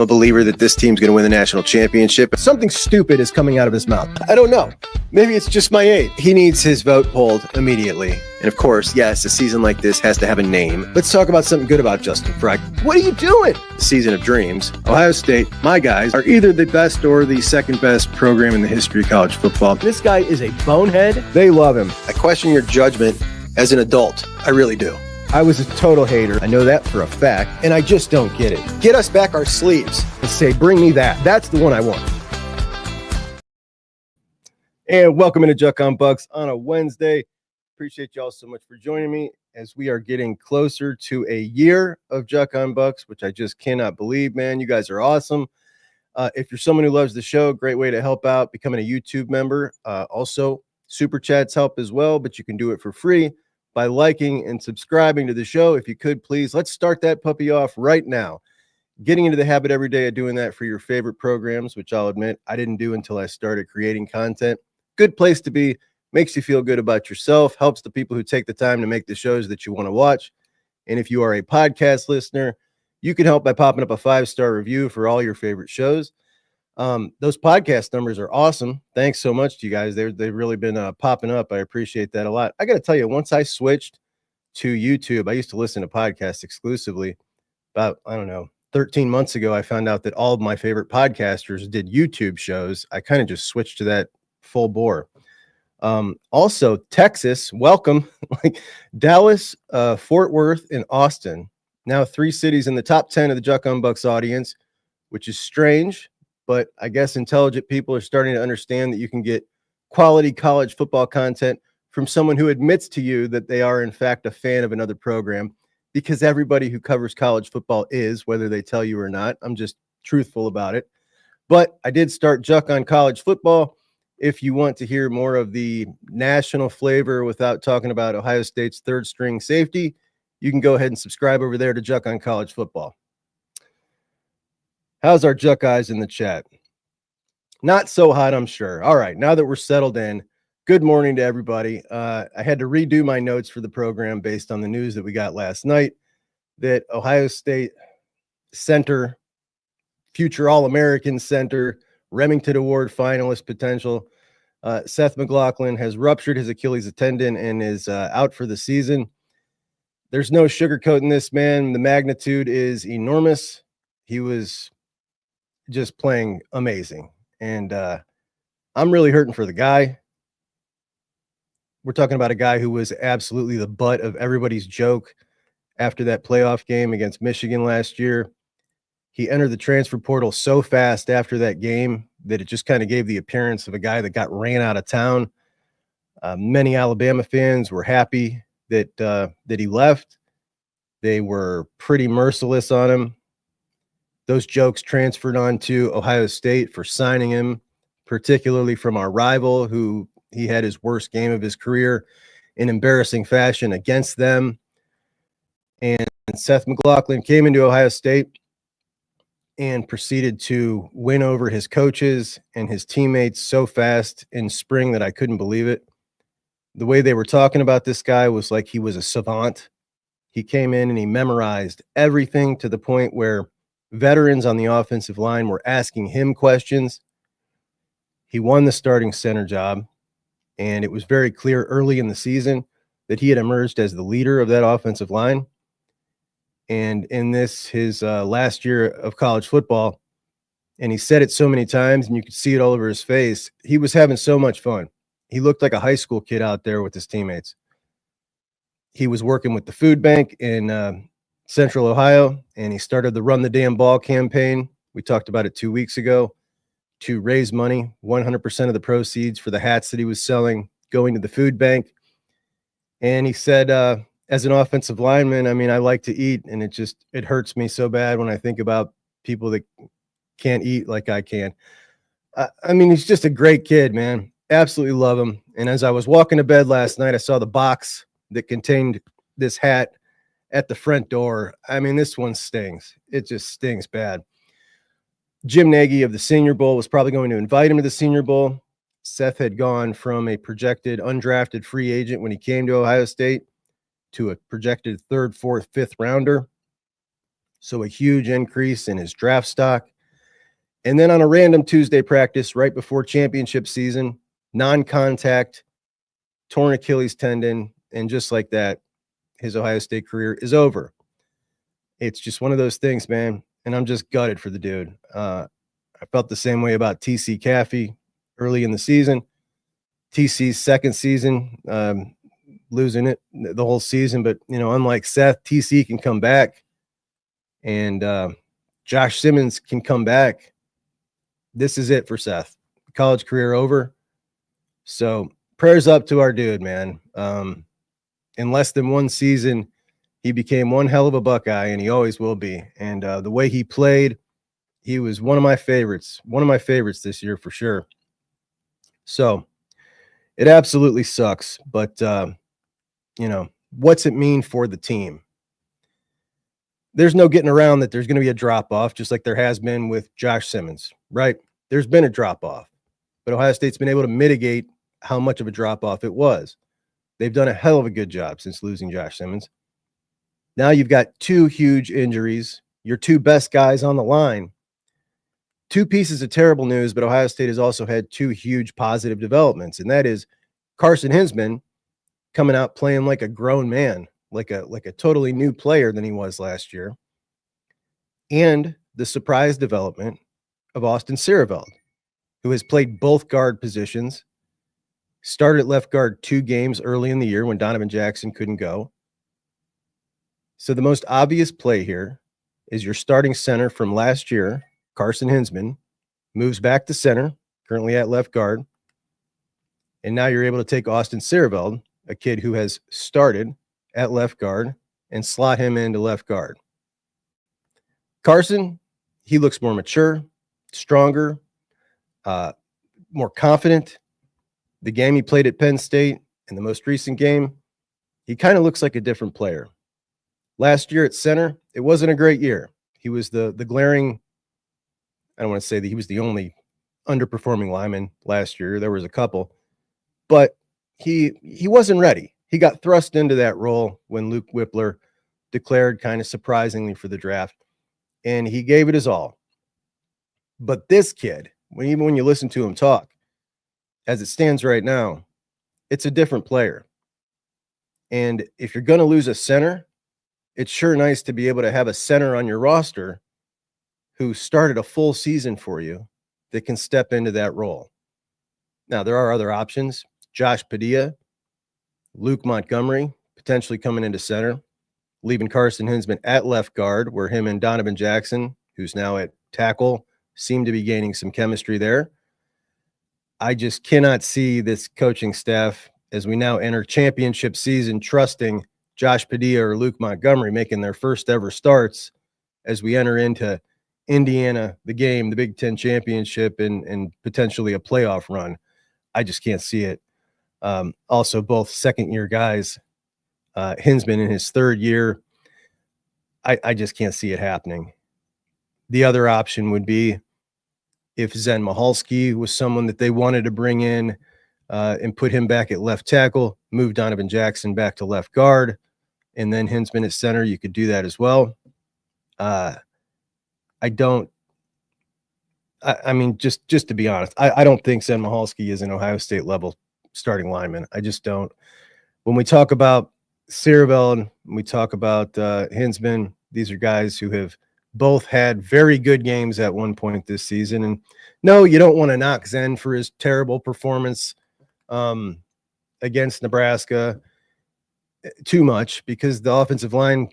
a believer that this team's going to win the national championship. Something stupid is coming out of his mouth. I don't know. Maybe it's just my age. He needs his vote pulled immediately. And of course, yes, a season like this has to have a name. Let's talk about something good about Justin Freck. What are you doing? The season of dreams. Ohio State, my guys, are either the best or the second best program in the history of college football. This guy is a bonehead. They love him. I question your judgment as an adult. I really do. I was a total hater. I know that for a fact, and I just don't get it. Get us back our sleeves. And say, bring me that. That's the one I want. And welcome into Juckonbucks on a Wednesday. Appreciate y'all so much for joining me as we are getting closer to a year of Juckonbucks, which I just cannot believe, man. You guys are awesome. If you're someone who loves the show, great way to help out, becoming a YouTube member. Also, Super Chats help as well, but you can do it for free by liking and subscribing to the show. If you could, please, let's start that puppy off right now. Getting into the habit every day of doing that for your favorite programs, which I'll admit I didn't do until I started creating content. Good place to be, makes you feel good about yourself, helps the people who take the time to make the shows that you want to watch. And if you are a podcast listener, you can help by popping up a 5-star review for all your favorite shows. Those podcast numbers are awesome. Thanks so much to you guys. They've really been popping up. I appreciate that a lot. I got to tell you, once I switched to YouTube, I used to listen to podcasts exclusively. About, 13 months ago, I found out that all of my favorite podcasters did YouTube shows. I kind of just switched to that full bore. Also, Texas, welcome. Like Dallas, Fort Worth, and Austin. Now 3 cities in the top 10 of the Juckonbucks audience, which is strange. But I guess intelligent people are starting to understand that you can get quality college football content from someone who admits to you that they are, in fact, a fan of another program, because everybody who covers college football is, whether they tell you or not. I'm just truthful about it. But I did start Juck on college football. If you want to hear more of the national flavor without talking about Ohio State's third string safety, you can go ahead and subscribe over there to Juck on college football. How's our Juck guys in the chat? Not so hot, I'm sure. All right, now that we're settled in, good morning to everybody. I had to redo my notes for the program based on the news that we got last night that Ohio State center, future All-American center, Remington Award finalist potential, Seth McLaughlin has ruptured his Achilles tendon and is out for the season. There's no sugarcoating this, man. The magnitude is enormous. He was just playing amazing. And I'm really hurting for the guy. We're talking about a guy who was absolutely the butt of everybody's joke after that playoff game against Michigan last year. He entered the transfer portal so fast after that game that it just kind of gave the appearance of a guy that got ran out of town. Many Alabama fans were happy that he left. They were pretty merciless on him. Those jokes transferred on to Ohio State for signing him, particularly from our rival, who he had his worst game of his career in embarrassing fashion against them. And Seth McLaughlin came into Ohio State and proceeded to win over his coaches and his teammates so fast in spring that I couldn't believe it. The way they were talking about this guy was like he was a savant. He came in and he memorized everything to the point where veterans on the offensive line were asking him questions. He won the starting center job, and it was very clear early in the season that he had emerged as the leader of that offensive line. And in this, his last year of college football, and he said it so many times, and you could see it all over his face, he was having so much fun. He looked like a high school kid out there with his teammates. He was working with the food bank in Central Ohio, and he started the Run the Damn Ball campaign. We talked about it 2 weeks ago, to raise money, 100% of the proceeds for the hats that he was selling going to the food bank. And he said, as an offensive lineman, I mean, I like to eat, and it hurts me so bad when I think about people that can't eat like I can. I mean, he's just a great kid, man. Absolutely love him. And as I was walking to bed last night, I saw the box that contained this hat at the front door. I mean, this one stings. It just stings bad. Jim Nagy of the Senior Bowl was probably going to invite him to the Senior Bowl. Seth had gone from a projected undrafted free agent when he came to Ohio State to a projected 3rd, 4th, 5th rounder. So a huge increase in his draft stock. And then on a random Tuesday practice right before championship season, non-contact, torn Achilles tendon, and just like that, his Ohio State career is over. It's just one of those things, man. And I'm just gutted for the dude. I felt the same way about TC Caffey early in the season. TC's second season, losing it the whole season. But, unlike Seth, TC can come back. And Josh Simmons can come back. This is it for Seth. College career over. So prayers up to our dude, man. In less than one season, he became one hell of a Buckeye, and he always will be. And the way he played, he was one of my favorites this year for sure. So it absolutely sucks. But, what's it mean for the team? There's no getting around that there's going to be a drop-off, just like there has been with Josh Simmons, right? There's been a drop-off. But Ohio State's been able to mitigate how much of a drop-off it was. They've done a hell of a good job since losing Josh Simmons. Now you've got two huge injuries, your two best guys on the line. Two pieces of terrible news, but Ohio State has also had two huge positive developments, and that is Carson Hinsman coming out playing like a grown man, like a totally new player than he was last year, and the surprise development of Austin Siereveld, who has played both guard positions, started at left guard 2 games early in the year when Donovan Jackson couldn't go. So the most obvious play here is your starting center from last year, Carson Hinsman, moves back to center, currently at left guard. And now you're able to take Austin Siereveld, a kid who has started at left guard, and slot him into left guard. Carson, he looks more mature, stronger, more confident. The game he played at Penn State in the most recent game, he kind of looks like a different player. Last year at center, it wasn't a great year. He was the glaring, I don't want to say that he was the only underperforming lineman last year. There was a couple, but he wasn't ready. He got thrust into that role when Luke Whippler declared kind of surprisingly for the draft, and he gave it his all. But this kid, even when you listen to him talk, as it stands right now, it's a different player. And if you're going to lose a center, it's sure nice to be able to have a center on your roster who started a full season for you that can step into that role. Now, there are other options. Josh Padilla, Luke Montgomery, potentially coming into center, leaving Carson Hinsman at left guard, where him and Donovan Jackson, who's now at tackle, seem to be gaining some chemistry there. I just cannot see this coaching staff, as we now enter championship season, trusting Josh Padilla or Luke Montgomery making their first ever starts as we enter into Indiana, the game, the Big Ten championship, and potentially a playoff run. I just can't see it. Also, both second-year guys, Hinsman in his third year, I just can't see it happening. The other option would be if Zen Mahalski was someone that they wanted to bring in and put him back at left tackle, move Donovan Jackson back to left guard, and then Hinsman at center, you could do that as well. I mean, just to be honest, I don't think Zen Mahalski is an Ohio State level starting lineman. I just don't. When we talk about Siereveld, when we talk about Hinsman, these are guys who have both had very good games at one point this season. And no, you don't want to knock Zen for his terrible performance against Nebraska too much, because the offensive line,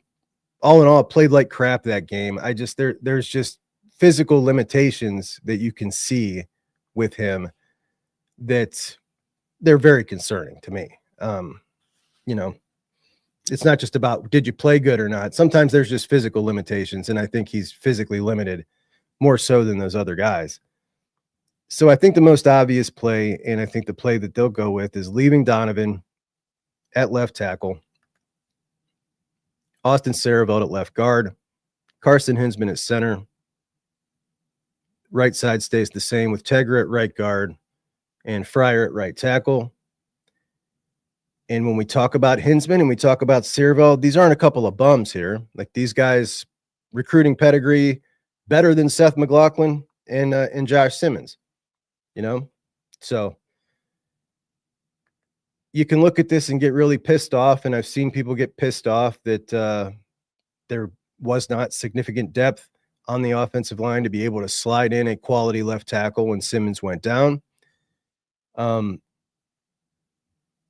all in all, played like crap that game. There's just physical limitations that you can see with him that they're very concerning to me. It's not just about did you play good or not. Sometimes there's just physical limitations, and I think he's physically limited more so than those other guys. So I think the most obvious play, and I think the play that they'll go with, is leaving Donovan at left tackle, Austin Siereveld at left guard, Carson Hinsman at center. Right side stays the same with Tegra at right guard and Fryer at right tackle. And when we talk about Hinsman and we talk about Siereveld, these aren't a couple of bums here. Like, these guys recruiting pedigree better than Seth McLaughlin and Josh Simmons, So you can look at this and get really pissed off. And I've seen people get pissed off that there was not significant depth on the offensive line to be able to slide in a quality left tackle when Simmons went down.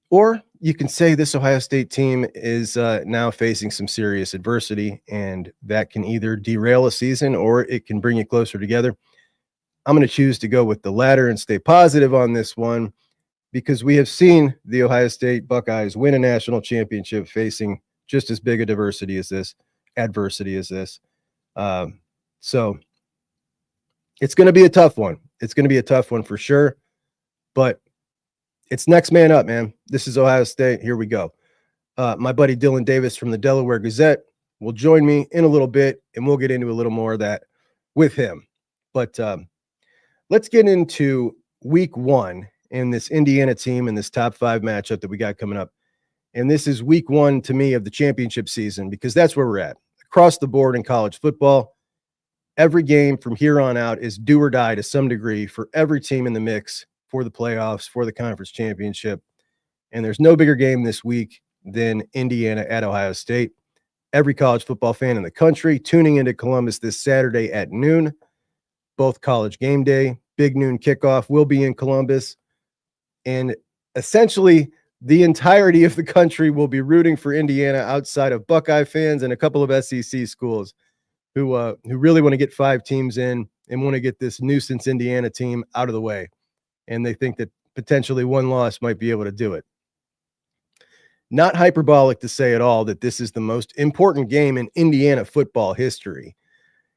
Or you can say this Ohio State team is now facing some serious adversity, and that can either derail a season or it can bring you closer together. I'm going to choose to go with the latter and stay positive on this one, because we have seen the Ohio State Buckeyes win a national championship facing just as big a adversity as this. So it's going to be a tough one. It's going to be a tough one for sure, but it's next man up, man. This is Ohio State. Here we go. My buddy Dylan Davis from the Delaware Gazette will join me in a little bit, and we'll get into a little more of that with him. But let's get into week 1 in this Indiana team and this top 5 matchup that we got coming up. And this is week 1 to me of the championship season, because that's where we're at. Across the board in college football, every game from here on out is do or die to some degree for every team in the mix for the playoffs, for the conference championship. And there's no bigger game this week than Indiana at Ohio State. Every college football fan in the country tuning into Columbus this Saturday at noon, both college game day, big noon kickoff will be in Columbus. And essentially the entirety of the country will be rooting for Indiana outside of Buckeye fans and a couple of SEC schools who really want to get 5 teams in and want to get this nuisance Indiana team out of the way. And they think that potentially one loss might be able to do it. Not hyperbolic to say at all that this is the most important game in Indiana football history.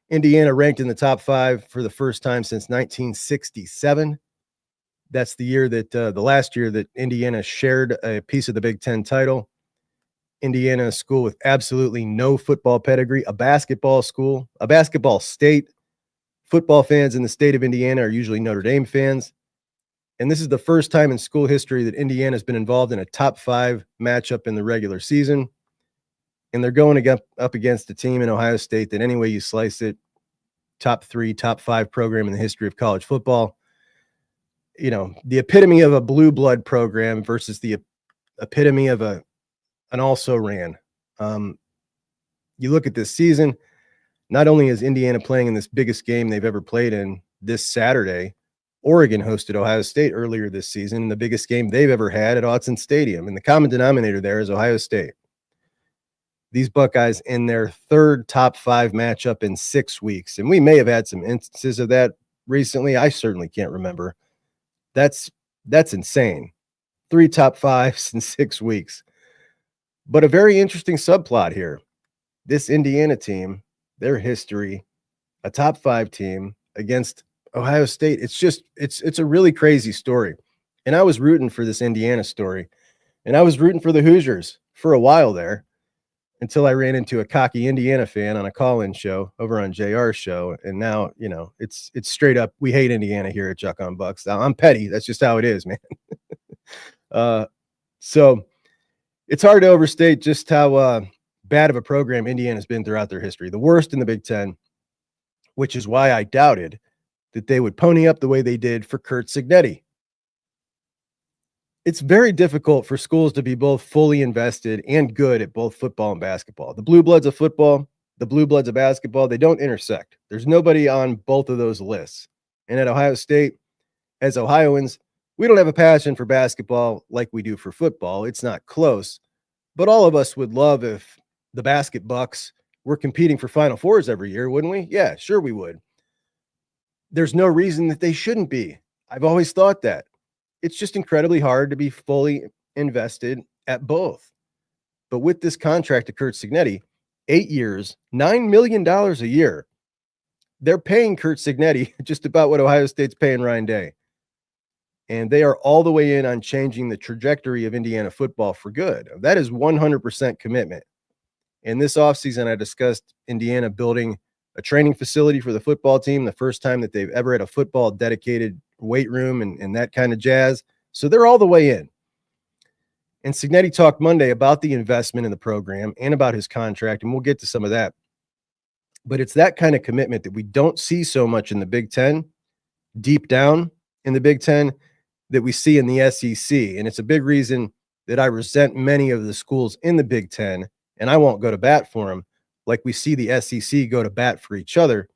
Indiana ranked in the top 5 for the first time since 1967. That's the year that the last year that Indiana shared a piece of the Big Ten title. Indiana, a school with absolutely no football pedigree, a basketball school, a basketball state. Football fans in the state of Indiana are usually Notre Dame fans. And this is the first time in school history that Indiana has been involved in a top 5 matchup in the regular season. And they're going up against a team in Ohio State that, any way you slice it, top 3, top 5 program in the history of college football. The epitome of a blue blood program versus the epitome of an also ran. You look at this season, not only is Indiana playing in this biggest game they've ever played in this Saturday, Oregon hosted Ohio State earlier this season in the biggest game they've ever had at Autzen Stadium. And the common denominator there is Ohio State. These Buckeyes in their 3rd top 5 matchup in 6 weeks. And we may have had some instances of that recently. I certainly can't remember. That's insane. 3 top 5s in 6 weeks. But a very interesting subplot here. This Indiana team, their history, a top 5 team against Ohio State. It's a really crazy story. And I was rooting for this Indiana story. And I was rooting for the Hoosiers for a while there, until I ran into a cocky Indiana fan on a call-in show over on JR's show. And now, it's straight up, we hate Indiana here at Juckonbucks. I'm petty. That's just how it is, man. So it's hard to overstate just how bad of a program Indiana's been throughout their history. The worst in the Big Ten, which is why I doubted that they would pony up the way they did for Curt Cignetti. It's very difficult for schools to be both fully invested and good at both football and basketball. The blue bloods of football, the blue bloods of basketball, they don't intersect. There's nobody on both of those lists. And at Ohio State, as Ohioans, we don't have a passion for basketball like we do for football. It's not close. But all of us would love if the Buckeyes were competing for Final Fours every year, wouldn't we? Yeah, sure we would. There's no reason that they shouldn't be. I've always thought that. It's just incredibly hard to be fully invested at both. But with this contract to Curt Cignetti, 8 years, $9 million a year, they're paying Curt Cignetti just about what Ohio State's paying Ryan Day. And they are all the way in on changing the trajectory of Indiana football for good. That is 100% commitment. In this offseason, I discussed Indiana building a training facility for the football team, the first time that they've ever had a football dedicated weight room and that kind of jazz. So they're all the way in. And Cignetti talked Monday about the investment in the program and about his contract, and we'll get to some of that. But it's that kind of commitment that we don't see so much in the Big Ten, deep down in the Big Ten, that we see in the SEC. And it's a big reason that I resent many of the schools in the Big Ten, and I won't go to bat for them like we see the SEC go to bat for each other.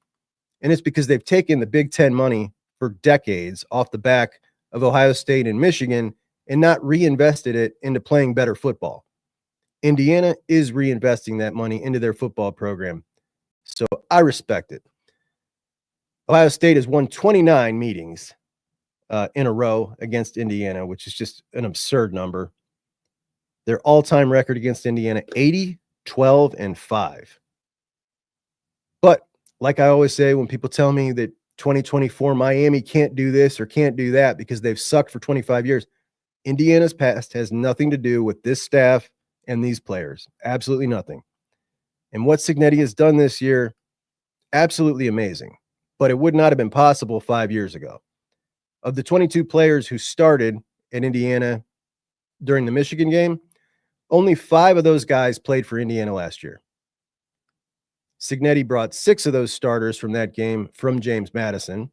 And it's because they've taken the Big Ten money for decades off the back of Ohio State and Michigan and not reinvested it into playing better football. Indiana is reinvesting that money into their football program. So I respect it. Ohio State has won 29 meetings in a row against Indiana, which is just an absurd number. Their all-time record against Indiana, 80, 12, and 5. But like I always say, when people tell me that 2024 Miami can't do this or can't do that because they've sucked for 25 years, Indiana's past has nothing to do with this staff and these players. Absolutely nothing. And what Cignetti has done this year, absolutely amazing. But it would not have been possible 5 years ago. Of the 22 players who started at Indiana during the Michigan game, only 5 of those guys played for Indiana last year. Cignetti brought 6 of those starters from that game from James Madison.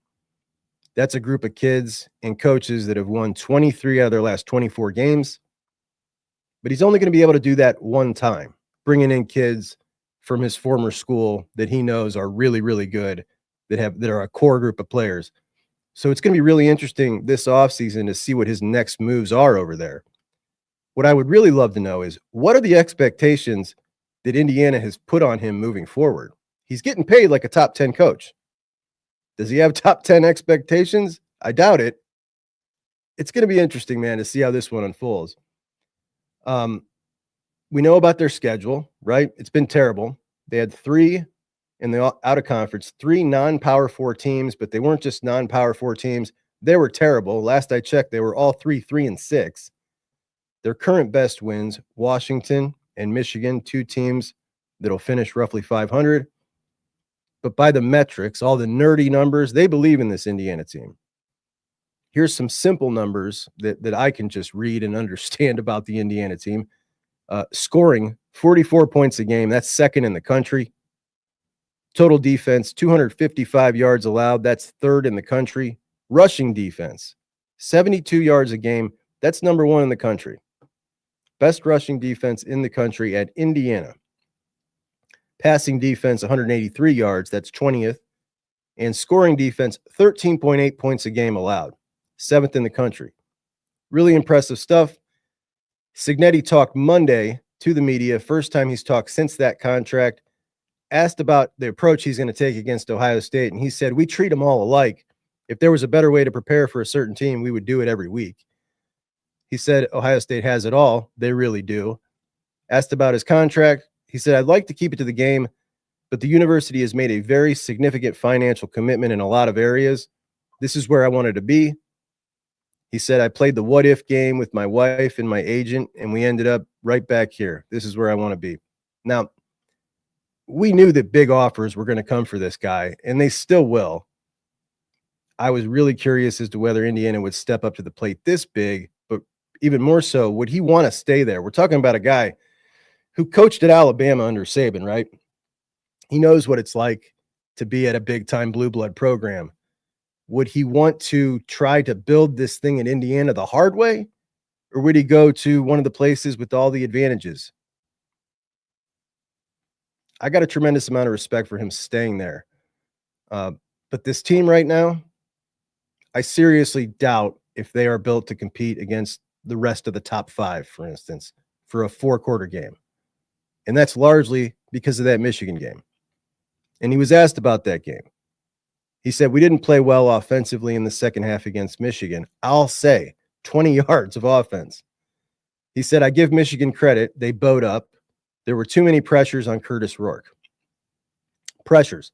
That's a group of kids and coaches that have won 23 out of their last 24 games. But he's only going to be able to do that one time, bringing in kids from his former school that he knows are really, really good, that are a core group of players. So it's going to be really interesting this offseason to see what his next moves are over there. What I would really love to know is, what are the expectations that Indiana has put on him moving forward? He's getting paid like a top 10 coach. Does he have top 10 expectations? I doubt it. It's going to be interesting, man, to see how this one unfolds. We know about their schedule, right? It's been terrible. They had 3 in the out of conference, 3 non-Power 4 teams, but they weren't just non-Power 4 teams. They were terrible. Last I checked, they were all 3-3-6. Their current best wins, Washington and Michigan, 2 teams that'll finish roughly 500. But by the metrics, all the nerdy numbers, they believe in this Indiana team. Here's some simple numbers that I can just read and understand about the Indiana team. Scoring 44 points a game, that's second in the country. Total defense, 255 yards allowed, that's third in the country. Rushing defense, 72 yards a game, that's number 1 in the country. Best rushing defense in the country at Indiana. Passing defense, 183 yards, that's 20th. And scoring defense, 13.8 points a game allowed, 7th in the country. Really impressive stuff. Cignetti talked Monday to the media, first time he's talked since that contract, asked about the approach he's going to take against Ohio State, and he said, we treat them all alike. If there was a better way to prepare for a certain team, we would do it every week. He said Ohio State has it all. They really do. Asked about his contract. He said, I'd like to keep it to the game, but the university has made a very significant financial commitment in a lot of areas. This is where I wanted to be. He said, I played the what if game with my wife and my agent, and we ended up right back here. This is where I want to be. Now, we knew that big offers were going to come for this guy, and they still will. I was really curious as to whether Indiana would step up to the plate this big, but even more so, would he want to stay there? We're talking about a guy who coached at Alabama under Saban, right? He knows what it's like to be at a big-time blue blood program. Would he want to try to build this thing in Indiana the hard way, or would he go to one of the places with all the advantages? I got a tremendous amount of respect for him staying there. But this team right now, I seriously doubt if they are built to compete against the rest of the top 5, for instance, for a 4-quarter game. And that's largely because of that Michigan game. And he was asked about that game. He said, we didn't play well offensively in the second half against Michigan. I'll say 20 yards of offense. He said, I give Michigan credit. They bowed up. There were too many pressures on Curtis Rourke. Pressures.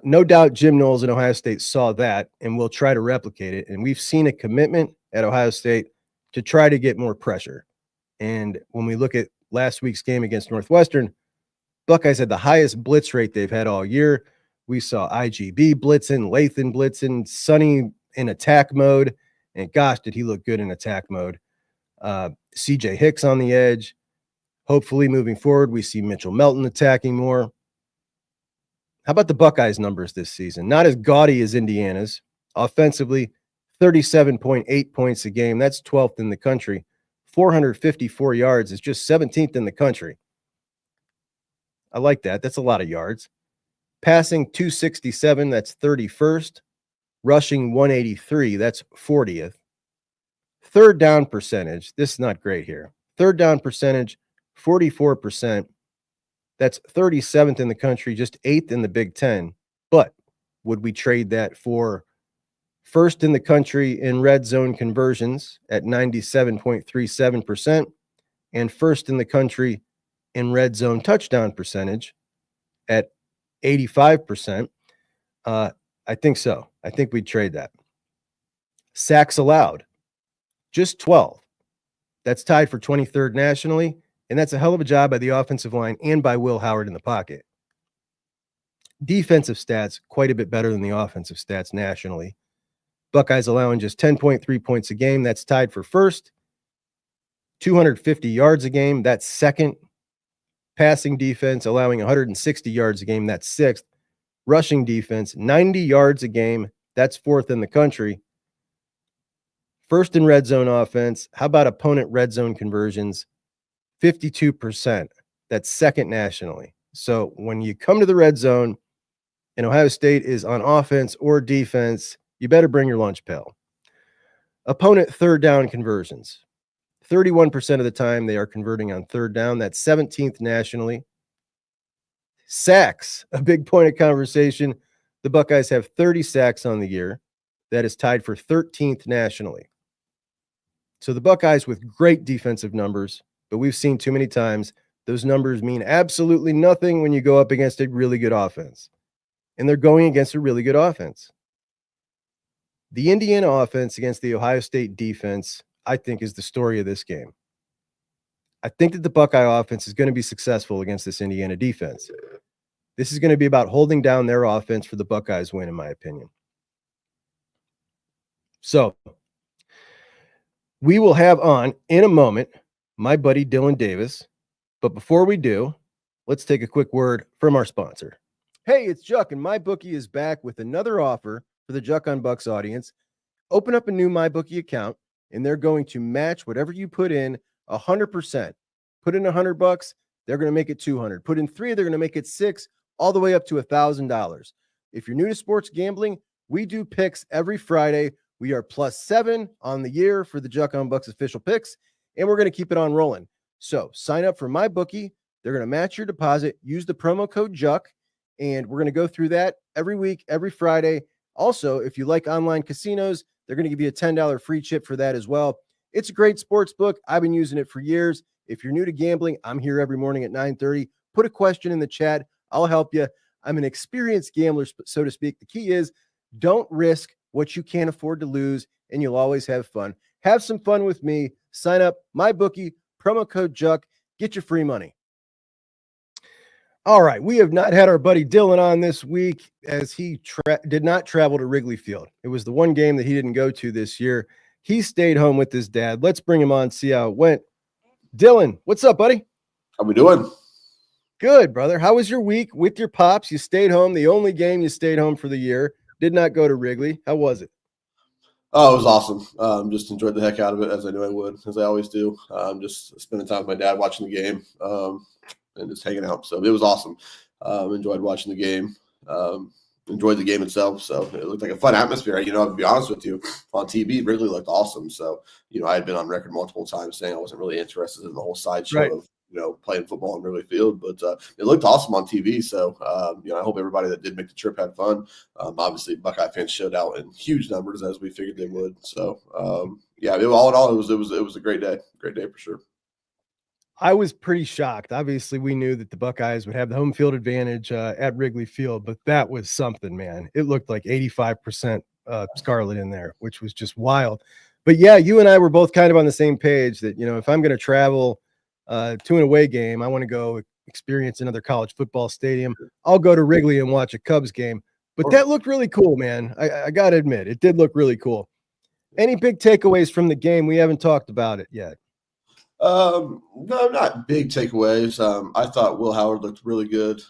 No doubt Jim Knowles and Ohio State saw that and will try to replicate it. And we've seen a commitment at Ohio State to try to get more pressure. And when we look at last week's game against Northwestern, Buckeyes had the highest blitz rate they've had all year. We saw IGB blitzing, Lathan blitzing, Sonny in attack mode. And gosh, did he look good in attack mode. CJ Hicks on the edge. Hopefully moving forward, we see Mitchell Melton attacking more. How about the Buckeyes numbers this season? Not as gaudy as Indiana's. Offensively, 37.8 points a game. That's 12th in the country. 454 yards is just 17th in the country. I like that. That's a lot of yards. Passing 267, that's 31st. Rushing 183, that's 40th. Third down percentage, this is not great here. Third down percentage, 44%. That's 37th in the country, just 8th in the Big Ten. But would we trade that for first in the country in red zone conversions at 97.37% and first in the country in red zone touchdown percentage at 85%? I think so. I think we'd trade that. Sacks allowed, just 12. That's tied for 23rd nationally, and that's a hell of a job by the offensive line and by Will Howard in the pocket. Defensive stats, quite a bit better than the offensive stats nationally. Buckeyes allowing just 10.3 points a game. That's tied for first. 250 yards a game. That's second. Passing defense allowing 160 yards a game. That's sixth. Rushing defense, 90 yards a game. That's fourth in the country. First in red zone offense. How about opponent red zone conversions? 52%. That's second nationally. So when you come to the red zone and Ohio State is on offense or defense, you better bring your lunch pail. Opponent third down conversions. 31% of the time they are converting on third down. That's 17th nationally. Sacks, a big point of conversation. The Buckeyes have 30 sacks on the year. That is tied for 13th nationally. So the Buckeyes with great defensive numbers, but we've seen too many times those numbers mean absolutely nothing when you go up against a really good offense. And they're going against a really good offense. The Indiana offense against the Ohio State defense, I think, is the story of this game. I think that the Buckeye offense is going to be successful against this Indiana defense. This is going to be about holding down their offense for the Buckeyes win, in my opinion. So we will have on in a moment my buddy Dylan Davis. But before we do, let's take a quick word from our sponsor. Hey, it's Juck, and MyBookie is back with another offer for the Juckonbucks audience. Open up a new MyBookie account, and they're going to match whatever you put in 100%. Put in $100, they're going to make it $200. Put in $3, they're going to make it $6, all the way up to $1,000. If you're new to sports gambling, we do picks every Friday. We are +7 on the year for the Juckonbucks official picks, and we're going to keep it on rolling. So sign up for MyBookie. They're going to match your deposit. Use the promo code JUCK, and we're going to go through that every week, every Friday. Also, if you like online casinos, they're going to give you a $10 free chip for that as well. It's a great sports book. I've been using it for years. If you're new to gambling, I'm here every morning at 9:30. Put a question in the chat. I'll help you. I'm an experienced gambler, so to speak. The key is don't risk what you can't afford to lose, and you'll always have fun. Have some fun with me. Sign up, MyBookie, promo code JUCK. Get your free money. All right, we have not had our buddy Dylan on this week as he did not travel to Wrigley Field. It was the one game that he didn't go to this year. He stayed home with his dad. Let's bring him on, see how it went. Dylan, what's up, buddy? How we doing? Good, brother. How was your week with your pops? You stayed home. The only game you stayed home for the year. Did not go to Wrigley. How was it? Oh, it was awesome. Just enjoyed the heck out of it, as I knew I would, as I always do. Just spending time with my dad, watching the game, and just hanging out. So it was awesome. Enjoyed watching the game. Enjoyed the game itself. So it looked like a fun atmosphere. You know, to be honest with you, on TV, Wrigley looked awesome. So, you know, I had been on record multiple times saying I wasn't really interested in the whole sideshow of, you know, playing football in Wrigley Field, but it looked awesome on TV. So, you know, I hope everybody that did make the trip had fun. Obviously, Buckeye fans showed out in huge numbers, as we figured they would. So, yeah, all in all, it was a great day for sure. I was pretty shocked. Obviously, we knew that the Buckeyes would have the home field advantage at Wrigley Field, but that was something, man. It looked like 85% Scarlet in there, which was just wild. But yeah, you and I were both kind of on the same page that, you know, if I'm going to travel to an away game, I want to go experience another college football stadium. I'll go to Wrigley and watch a Cubs game. But that looked really cool, man. I got to admit, it did look really cool. Any big takeaways from the game? We haven't talked about it yet. No, not big takeaways. I thought Will Howard looked really good,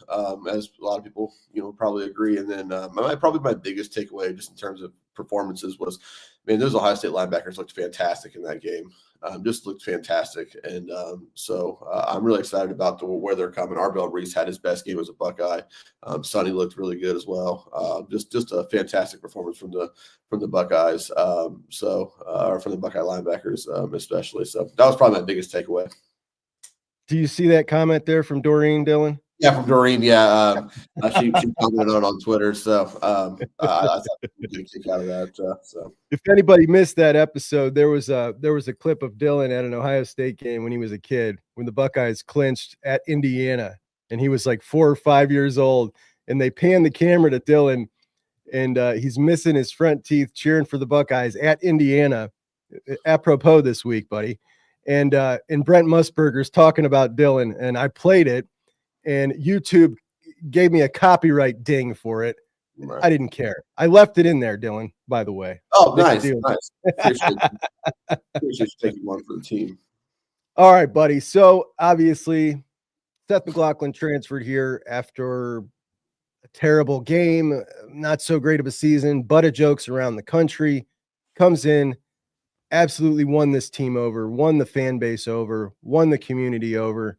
as a lot of people, probably agree. And then probably my biggest takeaway, just in terms of performances, was, man, those Ohio State linebackers looked fantastic in that game. Just looked fantastic, and so I'm really excited about where they're coming. Arbel Reese had his best game as a Buckeye. Sonny looked really good as well. Just a fantastic performance from the Buckeyes. Or from the Buckeye linebackers, especially. So that was probably my biggest takeaway. Do you see that comment there from Doreen, Dylan? Yeah, from Doreen. Yeah, she commented on Twitter. So I thought we could kick out of that. So if anybody missed that episode, there was a clip of Dylan at an Ohio State game when he was a kid, when the Buckeyes clinched at Indiana, and he was like 4 or 5 years old, and they panned the camera to Dylan, and he's missing his front teeth cheering for the Buckeyes at Indiana. Apropos this week, buddy. And Brent Musburger's talking about Dylan, and I played it, and YouTube gave me a copyright ding for it. Right. I didn't care. I left it in there, Dylan, by the way. Oh, nice. Appreciate you taking one for the team. All right, buddy. So obviously, Seth McLaughlin transferred here after a terrible game, not so great of a season, but of jokes around the country. Comes in, absolutely won this team over, won the fan base over, won the community over.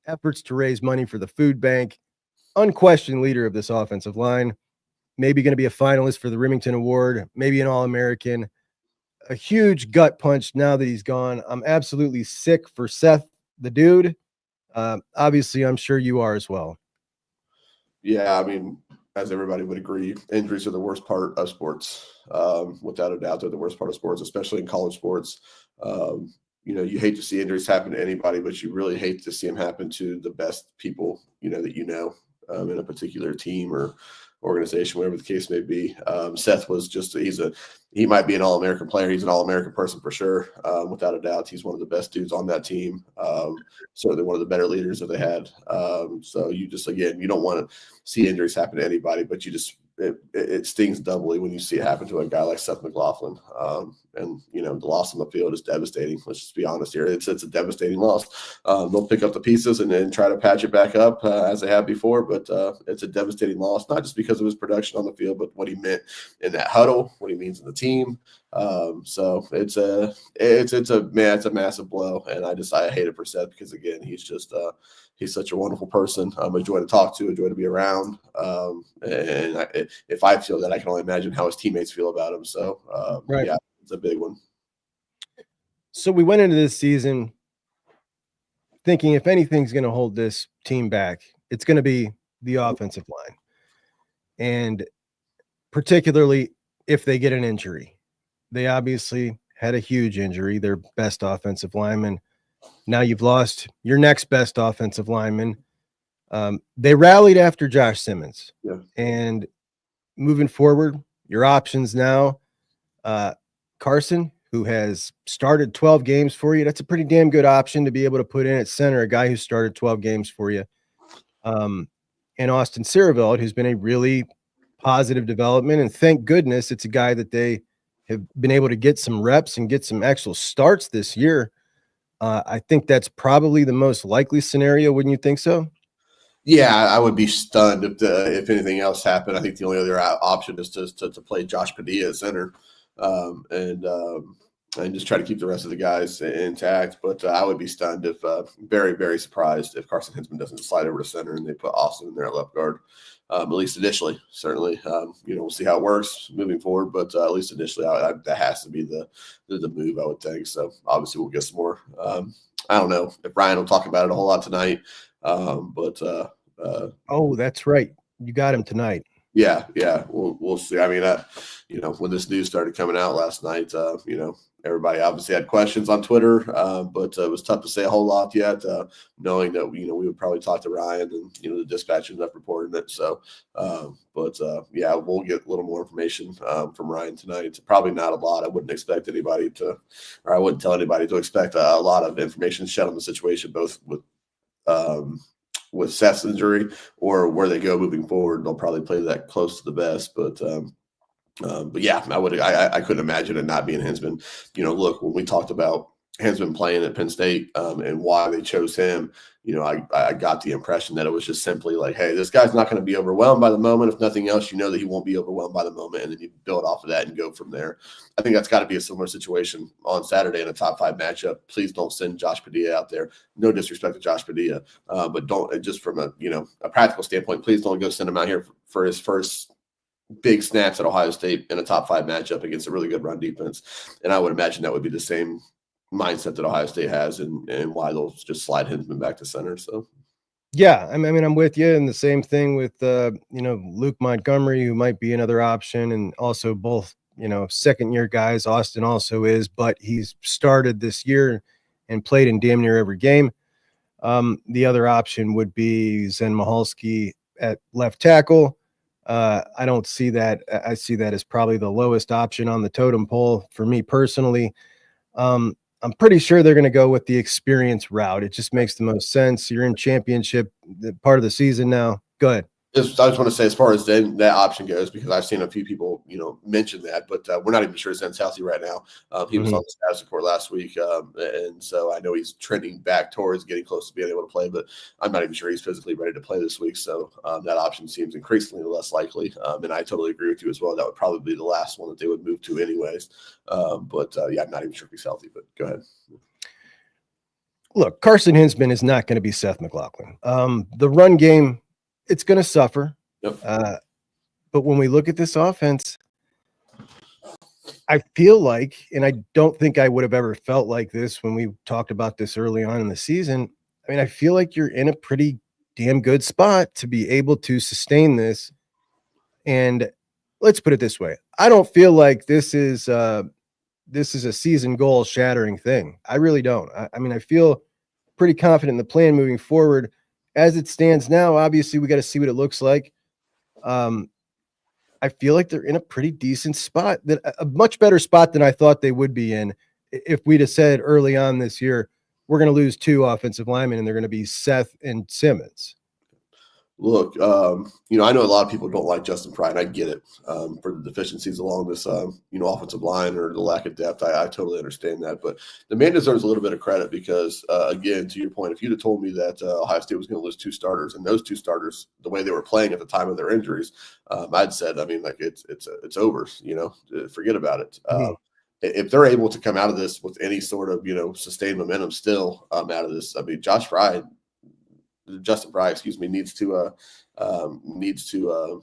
Efforts to raise money for the food bank, unquestioned leader of this offensive line, maybe going to be a finalist for the Remington Award, maybe an All-American. A huge gut punch now that he's gone. I'm absolutely sick for Seth, the dude. Obviously, I'm sure you are as well. Yeah, I mean, as everybody would agree, injuries are the worst part of sports. Without a doubt, they're the worst part of sports, especially in college sports. You hate to see injuries happen to anybody, but you really hate to see them happen to the best people, that in a particular team or organization, whatever the case may be. Seth was just, he might be an All-American player. He's an All-American person for sure. Without a doubt, he's one of the best dudes on that team. Certainly one of the better leaders that they had. So you just, again, you don't want to see injuries happen to anybody, but it stings doubly when you see it happen to a guy like Seth McLaughlin. And the loss on the field is devastating. Let's just be honest here. It's a devastating loss. They'll pick up the pieces and then try to patch it back up as they have before, but it's a devastating loss, not just because of his production on the field, but what he meant in that huddle, what he means in the team. So it's a massive blow, and I hate it for Seth because, again, he's just he's such a wonderful person. A joy to talk to, a joy to be around. If I feel that, I can only imagine how his teammates feel about him. So right. Yeah, it's a big one. So we went into this season thinking if anything's going to hold this team back, it's going to be the offensive line, and particularly if they get an injury. They obviously had a huge injury, their best offensive lineman. Now you've lost your next best offensive lineman. They rallied after Josh Simmons. Yeah. And moving forward, your options now, Carson, who has started 12 games for you. That's a pretty damn good option to be able to put in at center, a guy who started 12 games for you. And Austin Sierreveld, who's been a really positive development. And thank goodness it's a guy that they have been able to get some reps and get some actual starts this year. I think that's probably the most likely scenario. Wouldn't you think so? Yeah, I would be stunned if anything else happened. I think the only other option is to play Josh Padilla at center and just try to keep the rest of the guys intact. But I would be stunned if very, very surprised if Carson Hinsman doesn't slide over to center and they put Austin in there at left guard. At least initially, certainly. We'll see how it works moving forward, but at least initially, that has to be the move, I would think. So obviously, we'll get some more. I don't know if Ryan will talk about it a whole lot tonight, but oh, that's right, you got him tonight. Yeah, we'll see. I mean, when this news started coming out last night, everybody obviously had questions on Twitter, but it was tough to say a whole lot yet, knowing that we would probably talk to Ryan and the Dispatch ended up reporting it. So, yeah, we'll get a little more information from Ryan tonight. It's probably not a lot. I wouldn't expect anybody to, or I wouldn't tell anybody to expect a lot of information shed on the situation, both with Seth's injury or where they go moving forward. They'll probably play that close to the best, but yeah, I couldn't imagine it not being Hinsman. Look, when we talked about has been playing at Penn State and why they chose him, I got the impression that it was just simply like, hey, this guy's not going to be overwhelmed by the moment. If nothing else, that he won't be overwhelmed by the moment, and then you build off of that and go from there. I think that's got to be a similar situation on Saturday in a top 5 matchup. Please don't send Josh Padilla out there. No disrespect to Josh Padilla, but don't, just from a practical standpoint, please don't go send him out here for his first big snaps at Ohio State in a top 5 matchup against a really good run defense. And I would imagine that would be the same mindset that Ohio State has, and why they'll just slide Hinsman back to center. So, yeah, I mean, I'm with you. And the same thing with, Luke Montgomery, who might be another option, and also both, second-year guys. Austin also is, but he's started this year and played in damn near every game. The other option would be Zen Mahalski at left tackle. I don't see that. I see that as probably the lowest option on the totem pole for me personally. I'm pretty sure they're going to go with the experience route. It just makes the most sense. You're in championship part of the season now. Go ahead. I just want to say, as far as that option goes, because I've seen a few people, mention that, but we're not even sure Zen's healthy right now. He was on the status report last week, and so I know he's trending back towards getting close to being able to play, but I'm not even sure he's physically ready to play this week. So that option seems increasingly less likely, and I totally agree with you as well. That would probably be the last one that they would move to anyways. But I'm not even sure if he's healthy. But go ahead. Look, Carson Hinsman is not going to be Seth McLaughlin. The run game, it's going to suffer. Yep. But when we look at this offense, I feel like, and I don't think I would have ever felt like this when we talked about this early on in the season. I mean, I feel like you're in a pretty damn good spot to be able to sustain this. And let's put it this way. I don't feel like this is a season goal shattering thing. I really don't. I mean, I feel pretty confident in the plan moving forward. As it stands now, obviously, we got to see what it looks like. I feel like they're in a pretty decent spot, a much better spot than I thought they would be in. If we'd have said early on this year, we're going to lose 2 offensive linemen and they're going to be Seth and Simmons. Look, I know a lot of people don't like Justin Fry, and I get it for the deficiencies along this, offensive line or the lack of depth. I totally understand that. But the man deserves a little bit of credit because, again, to your point, if you'd have told me that Ohio State was going to lose 2 starters, and those 2 starters, the way they were playing at the time of their injuries, I'd said, it's over, forget about it. If they're able to come out of this with any sort of, sustained momentum still out of this, I mean, Justin Fry, needs to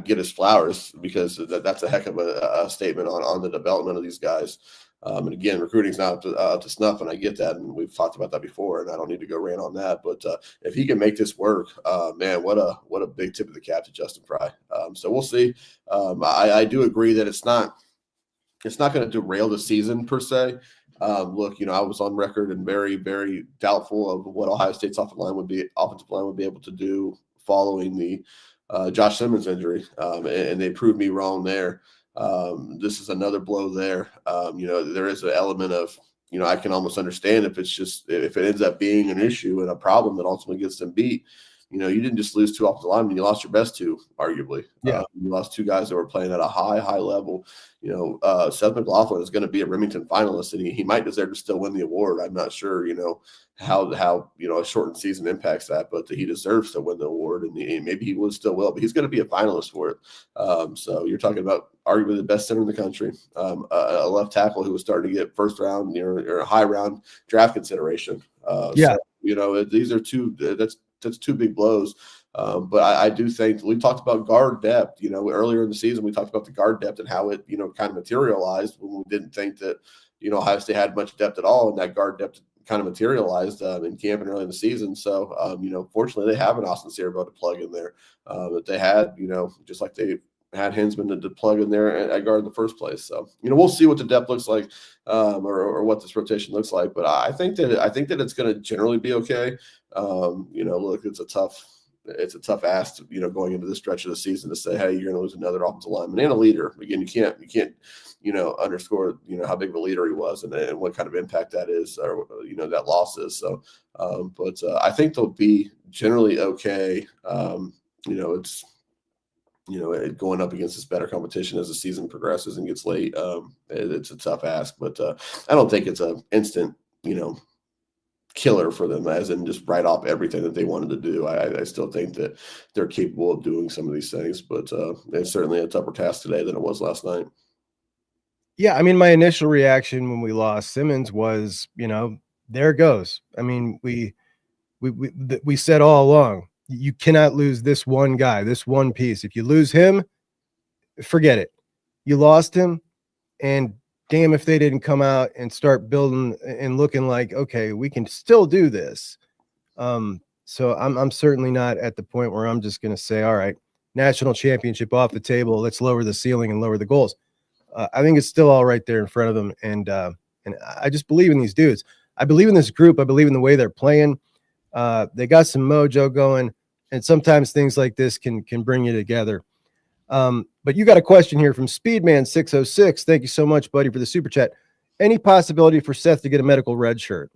get his flowers, because that's a heck of a statement on the development of these guys. And again, recruiting's not up to snuff, and I get that, and we've talked about that before, and I don't need to go rant on that. But if he can make this work, man, what a big tip of the cap to Justin Fry. So we'll see. I do agree that it's not going to derail the season per se. Look, I was on record and very, very doubtful of what Ohio State's offensive line would be able to do following the Josh Simmons injury, and they proved me wrong there. This is another blow there. There is an element of, I can almost understand if it ends up being an issue and a problem that ultimately gets them beat. You didn't just lose 2 offensive linemen; you lost your best 2, arguably. Yeah, you lost 2 guys that were playing at a high level. Seth McLaughlin is going to be a Remington finalist, and he might deserve to still win the award. I'm not sure, how a shortened season impacts that, but he deserves to win the award, and maybe he still will, but he's going to be a finalist for it. So you're talking about arguably the best center in the country, a left tackle who was starting to get first round or a high round draft consideration. Yeah. So, these are 2. That's 2 big blows. But I do think we talked about guard depth, earlier in the season, we talked about the guard depth and how it, kind of materialized when we didn't think that, Ohio State had much depth at all. And that guard depth kind of materialized in camp and early in the season. So, fortunately they have an Austin Cerebro to plug in there that they had, just like they had Hinsman to plug in there at guard in the first place. So, we'll see what the depth looks like or what this rotation looks like. But I think that it's going to generally be okay. Look, it's a tough ask, going into this stretch of the season to say, hey, you're going to lose another offensive lineman and a leader. Again, you can't, underscore, how big of a leader he was and what kind of impact that is, or, that loss is. So, but I think they'll be generally okay. It's, going up against this better competition as the season progresses and gets late. It's a tough ask, but I don't think it's an instant killer for them, as in just write off everything that they wanted to do. I still think that they're capable of doing some of these things, but it's certainly a tougher task today than it was last night. Yeah, I mean, my initial reaction when we lost Simmons was, there it goes. I mean, we said all along, you cannot lose this one guy, this one piece. If you lose him, forget it. You lost him, and damn if they didn't come out and start building and looking like, okay, we can still do this. So I'm certainly not at the point where I'm just going to say, all right, national championship off the table. Let's lower the ceiling and lower the goals. I think it's still all right there in front of them. And I just believe in these dudes. I believe in this group. I believe in the way they're playing. They got some mojo going, and sometimes things like this can bring you together. But you got a question here from Speedman 606. Thank you so much, buddy, for the super chat. Any possibility for Seth to get a medical red shirt?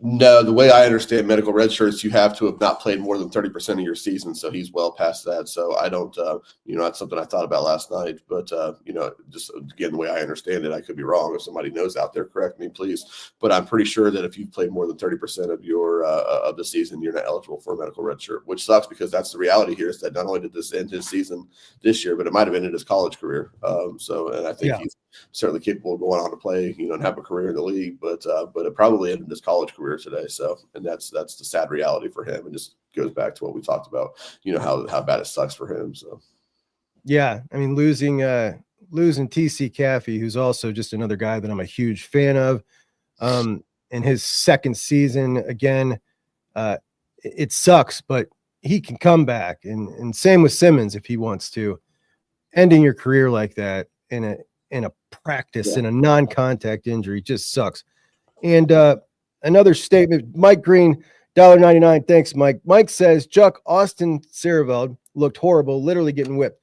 No, the way I understand medical red shirts, you have to have not played more than 30% of your season. So he's well past that. So I don't, that's something I thought about last night. But, just again, the way I understand it, I could be wrong. If somebody knows out there, correct me, please. But I'm pretty sure that if you've played more than 30% of your of the season, you're not eligible for a medical red shirt, which sucks because that's the reality here is that not only did this end his season this year, but it might have ended his college career. And I think he's certainly capable of going on to play, and have a career in the league, but it probably ended his college career today. So, and that's the sad reality for him. And just goes back to what we talked about, how bad it sucks for him. So, yeah, I mean, losing TC Caffey, who's also just another guy that I'm a huge fan of, in his second season again, it sucks, but he can come back, and same with Simmons if he wants to. Ending your career like that in a practice in a non-contact injury just sucks. And another statement, Mike Green, $1.99. Thanks, Mike. Mike says Austin Seerveld looked horrible, literally getting whipped.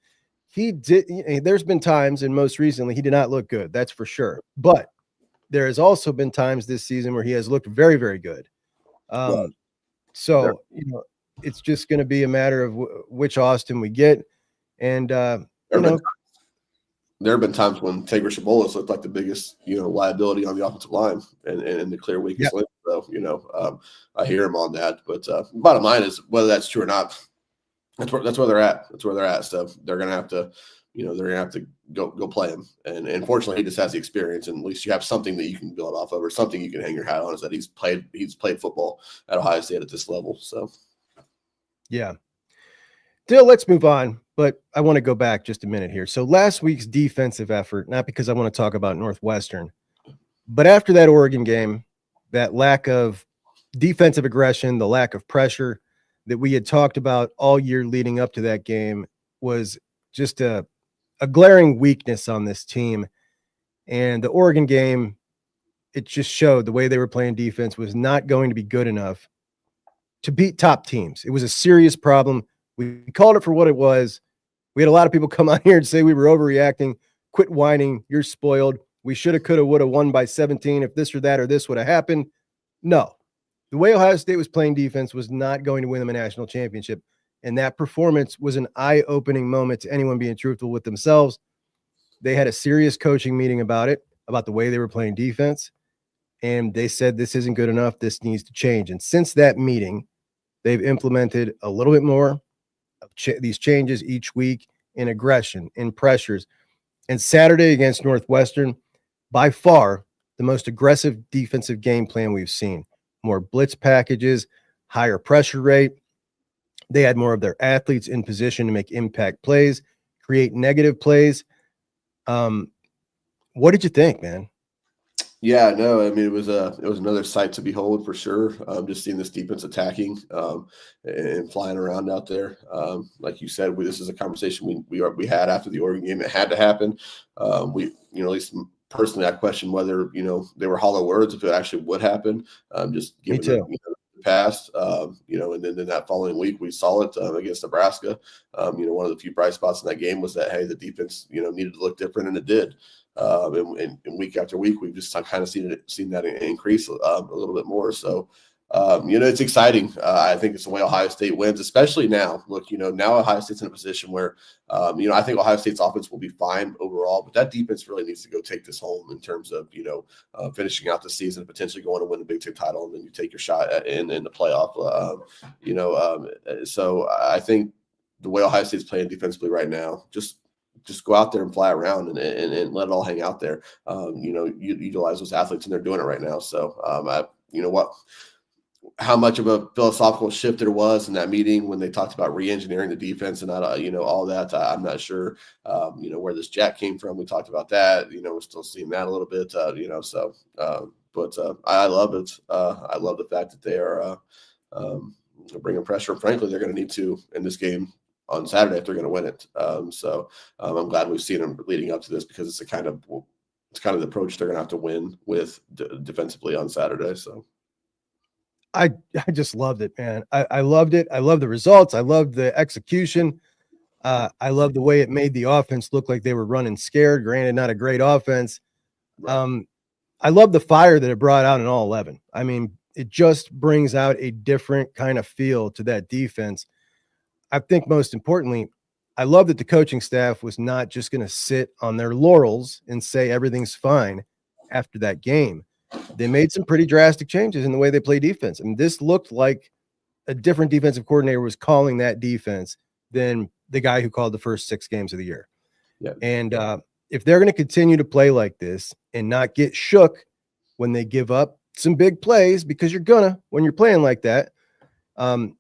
He did. There's been times, and most recently, he did not look good. That's for sure. But there has also been times this season where he has looked very, very good. So it's just going to be a matter of which Austin we get, and there have been times when Tigris Shabolis looked like the biggest, liability on the offensive line and the clear weakest link. So, I hear him on that. But bottom line is whether that's true or not, that's where they're at. That's where they're at. So they're gonna have to, go play him. And unfortunately, he just has the experience, and at least you have something that you can build off of, or something you can hang your hat on. Is that he's played football at Ohio State at this level. So, yeah. Dill, let's move on. But I want to go back just a minute here. So last week's defensive effort, not because I want to talk about Northwestern, but after that Oregon game, that lack of defensive aggression, the lack of pressure that we had talked about all year leading up to that game was just a glaring weakness on this team. And the Oregon game, it just showed the way they were playing defense was not going to be good enough to beat top teams. It was a serious problem. We called it for what it was. We had a lot of people come on here and say we were overreacting. Quit whining. You're spoiled. We should have, could have, would have won by 17 if this or that or this would have happened. No. The way Ohio State was playing defense was not going to win them a national championship. And that performance was an eye-opening moment to anyone being truthful with themselves. They had a serious coaching meeting about it, about the way they were playing defense. And they said, this isn't good enough. This needs to change. And since that meeting, they've implemented a little bit more of these changes each week in aggression, in pressures. And Saturday against Northwestern, by far the most aggressive defensive game plan we've seen. More blitz packages, higher pressure rate. They had more of their athletes in position to make impact plays, create negative plays. What did you think, man? Yeah, no, I mean, it was another sight to behold for sure. Just seeing this defense attacking and flying around out there. Like you said, this is a conversation we had after the Oregon game. It had to happen. At least personally, I question whether they were hollow words if it actually would happen. Just given the past, and then that following week we saw it against Nebraska. One of the few bright spots in that game was that the defense needed to look different, and it did. And week after week, we've just kind of seen that increase a little bit more. So, It's exciting. I think it's the way Ohio State wins, especially now. Look, now Ohio State's in a position where, I think Ohio State's offense will be fine overall, but that defense really needs to go take this home in terms of, finishing out the season, potentially going to win a Big Ten title, and then you take your shot in the playoff. So I think the way Ohio State's playing defensively right now, just go out there and fly around and let it all hang out there. Utilize those athletes, and they're doing it right now. So, how much of a philosophical shift there was in that meeting when they talked about re-engineering the defense and all that. I'm not sure, where this jack came from. We talked about that. We're still seeing that a little bit, but I love it. I love the fact that they are bringing pressure. Frankly, they're going to need to in this game on Saturday if they're going to win it. I'm glad we've seen them leading up to this, because it's kind of the approach they're going to have to win with defensively on Saturday. So. I just loved it, man. I loved it. I love the results. I loved the execution. I love the way it made the offense look like they were running scared. Granted, not a great offense. Right. I love the fire that it brought out in all 11. I mean, it just brings out a different kind of feel to that defense. I think most importantly, I love that the coaching staff was not just going to sit on their laurels and say everything's fine after that game. They made some pretty drastic changes in the way they play defense. I mean, this looked like a different defensive coordinator was calling that defense than the guy who called the first 6 games of the year. Yeah. And if they're going to continue to play like this and not get shook when they give up some big plays, because you're gonna when you're playing like that, and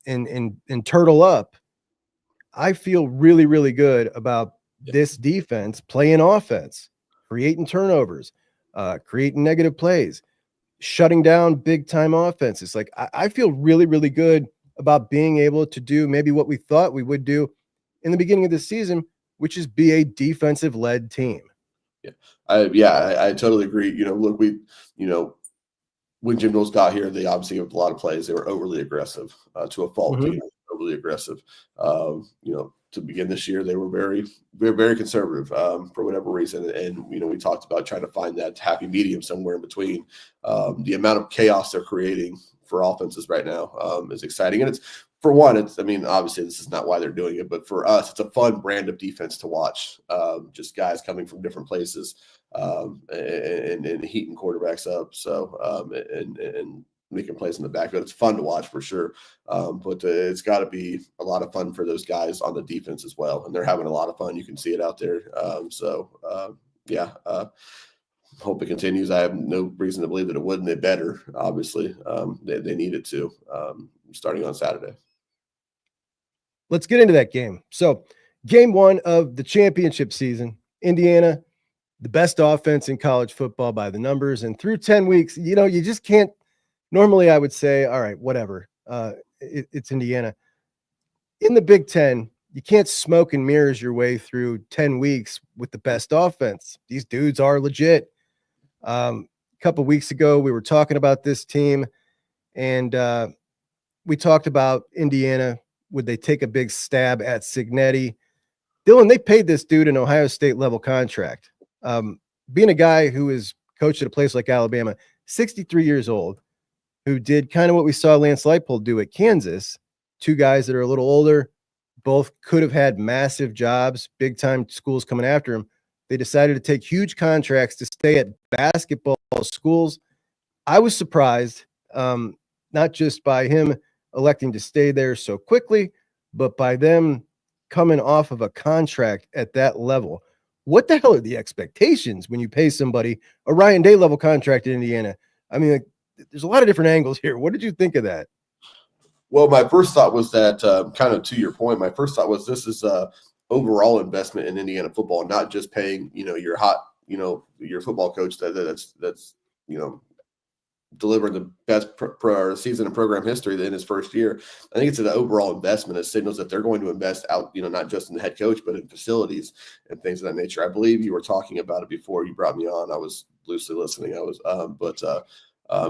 turtle up, I feel really, really good about this defense playing offense, creating turnovers, creating negative plays, shutting down big time offenses. Like I feel really, really good about being able to do maybe what we thought we would do in the beginning of the season, which is be a defensive led team. I totally agree. Look, when Jim Knowles got here, they obviously have a lot of plays. They were overly aggressive to a fault. Mm-hmm. Overly aggressive. To begin this year, they were very, very, very conservative for whatever reason. And, we talked about trying to find that happy medium somewhere in between. The amount of chaos they're creating for offenses right now is exciting. And obviously this is not why they're doing it, but for us, it's a fun brand of defense to watch. Just guys coming from different places and heating quarterbacks up. So, and making plays in the backfield. It's fun to watch for sure. But it's got to be a lot of fun for those guys on the defense as well. And they're having a lot of fun. You can see it out there. Hope it continues. I have no reason to believe that it wouldn't. They better, obviously. They need it to, starting on Saturday. Let's get into that game. So game 1 of the championship season, Indiana, the best offense in college football by the numbers. And through 10 weeks, you just can't. Normally, I would say, all right, whatever. It's Indiana. In the Big Ten, you can't smoke and mirrors your way through 10 weeks with the best offense. These dudes are legit. A couple weeks ago, we were talking about this team, and we talked about Indiana. Would they take a big stab at Cignetti? Dylan, they paid this dude an Ohio State level contract. Being a guy who is coached at a place like Alabama, 63 years old, who did kind of what we saw Lance Leipold do at Kansas, 2 guys that are a little older, both could have had massive jobs, big time schools coming after him. They decided to take huge contracts to stay at basketball schools. I was surprised, not just by him electing to stay there so quickly, but by them coming off of a contract at that level. What the hell are the expectations when you pay somebody a Ryan Day level contract in Indiana? I mean, there's a lot of different angles here. What did you think of that? Well, my first thought was that, kind of to your point, my first thought was this is a overall investment in Indiana football, not just paying, your your football coach that's delivering the best season in program history in his first year. I think it's an overall investment. It signals that they're going to invest out, not just in the head coach, but in facilities and things of that nature. I believe you were talking about it before you brought me on. I was loosely listening.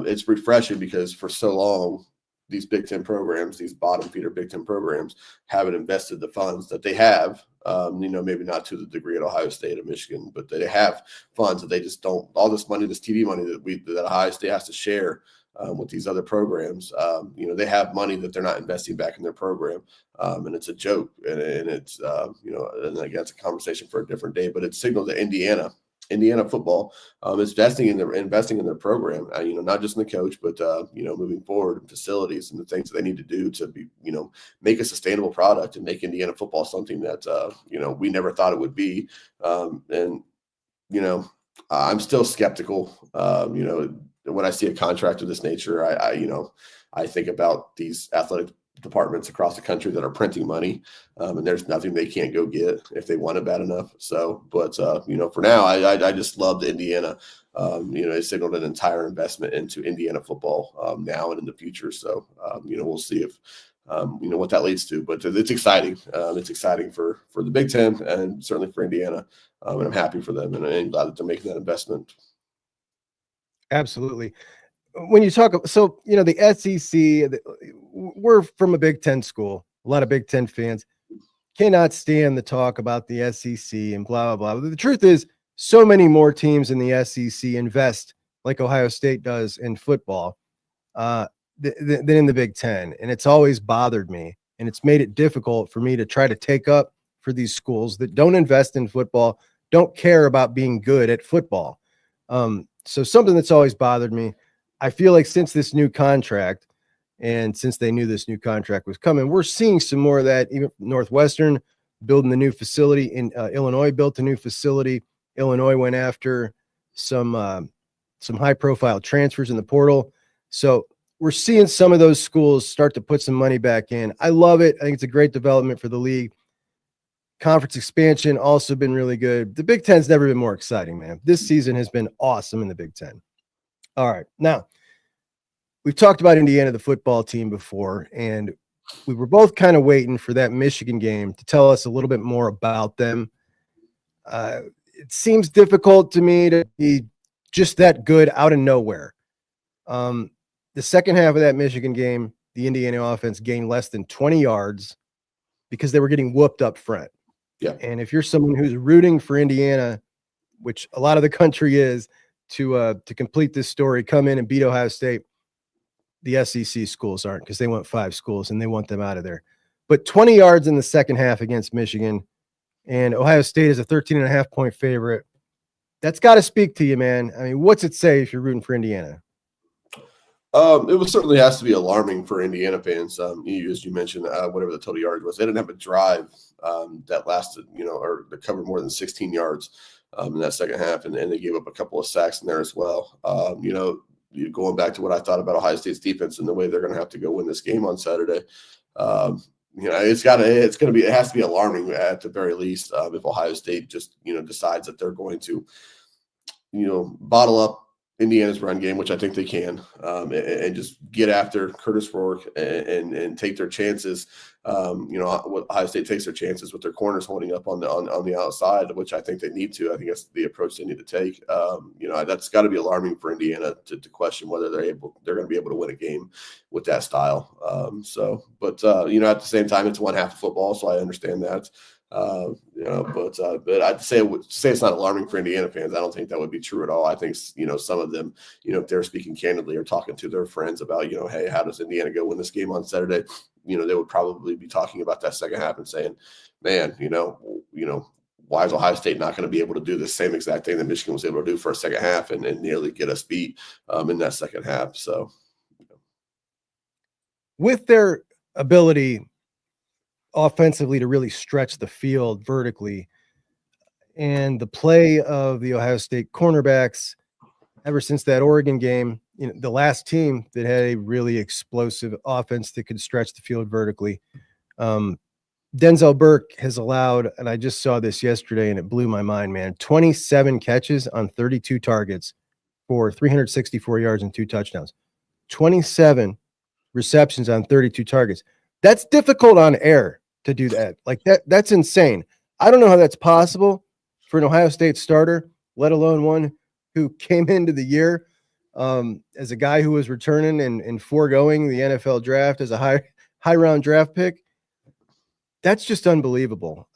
It's refreshing because for so long, these Big Ten programs, these bottom feeder Big Ten programs, haven't invested the funds that they have. Maybe not to the degree at Ohio State or Michigan, but they have funds that they just don't. All this money, this TV money that Ohio State has to share with these other programs. They have money that they're not investing back in their program, and it's a joke. And it's and again, it's a conversation for a different day. But it's signaled that Indiana football is investing in their program. Not just in the coach, but moving forward in facilities and the things that they need to do to be make a sustainable product and make Indiana football something that we never thought it would be. I'm still skeptical. When I see a contract of this nature, I think about these athletic departments across the country that are printing money, and there's nothing they can't go get if they want it bad enough. So, but for now, I just love the Indiana. It signaled an entire investment into Indiana football now and in the future. So, we'll see if what that leads to. But it's exciting. It's exciting for the Big Ten and certainly for Indiana. And I'm happy for them, and I'm glad that they're making that investment. Absolutely. When you talk, so, the SEC, we're from a Big Ten school, a lot of Big Ten fans cannot stand the talk about the SEC and blah, blah, blah. The truth is, so many more teams in the SEC invest like Ohio State does in football than in the Big Ten. And it's always bothered me. And it's made it difficult for me to try to take up for these schools that don't invest in football, don't care about being good at football. So something that's always bothered me. I feel like since this new contract, and since they knew this new contract was coming, we're seeing some more of that. Even Northwestern building the new facility in Illinois built a new facility. Illinois went after some high-profile transfers in the portal. So we're seeing some of those schools start to put some money back in. I love it. I think it's a great development for the league. Conference expansion also been really good. The Big Ten's never been more exciting, man. This season has been awesome in the Big Ten. All right. Now, we've talked about Indiana, the football team, before, and we were both kind of waiting for that Michigan game to tell us a little bit more about them. It seems difficult to me to be just that good out of nowhere. The second half of that Michigan game, the Indiana offense gained less than 20 yards because they were getting whooped up front. Yeah. And if you're someone who's rooting for Indiana, which a lot of the country is, to complete this story, come in and beat Ohio State, the SEC schools aren't, because they want 5 schools and they want them out of there. But 20 yards in the second half against Michigan, and Ohio State is a 13.5-point favorite. That's got to speak to you, man. I mean, what's it say if you're rooting for Indiana? It certainly has to be alarming for Indiana fans. As you mentioned, whatever the total yard was, they didn't have a drive that lasted, or that covered more than 16 yards in that second half, and they gave up a couple of sacks in there as well. Going back to what I thought about Ohio State's defense and the way they're going to have to go win this game on Saturday. It has to be alarming at the very least if Ohio State just decides that they're going to bottle up Indiana's run game, which I think they can, and just get after Curtis Rourke and take their chances. Ohio State takes their chances with their corners holding up on the outside, which I think they need to. I think that's the approach they need to take. That's got to be alarming for Indiana to question whether they're going to be able to win a game with that style. At the same time, it's one half of football, so I understand that. But I'd say it's not alarming for Indiana fans. I don't think that would be true at all. I think, some of them, if they're speaking candidly or talking to their friends about, hey, how does Indiana go win this game on Saturday? They would probably be talking about that second half and saying, man, why is Ohio State not going to be able to do the same exact thing that Michigan was able to do for a second half and nearly get us beat in that second half? So, with their ability offensively to really stretch the field vertically, and the play of the Ohio State cornerbacks ever since that Oregon game, the last team that had a really explosive offense that could stretch the field vertically. Denzel Burke has allowed, and I just saw this yesterday and it blew my mind, man, 27 catches on 32 targets for 364 yards and 2 touchdowns. 27 receptions on 32 targets. That's difficult on air to do that. Like that's insane. I don't know how that's possible for an Ohio State starter, let alone one who came into the year as a guy who was returning and foregoing the NFL draft as a high round draft pick. That's just unbelievable.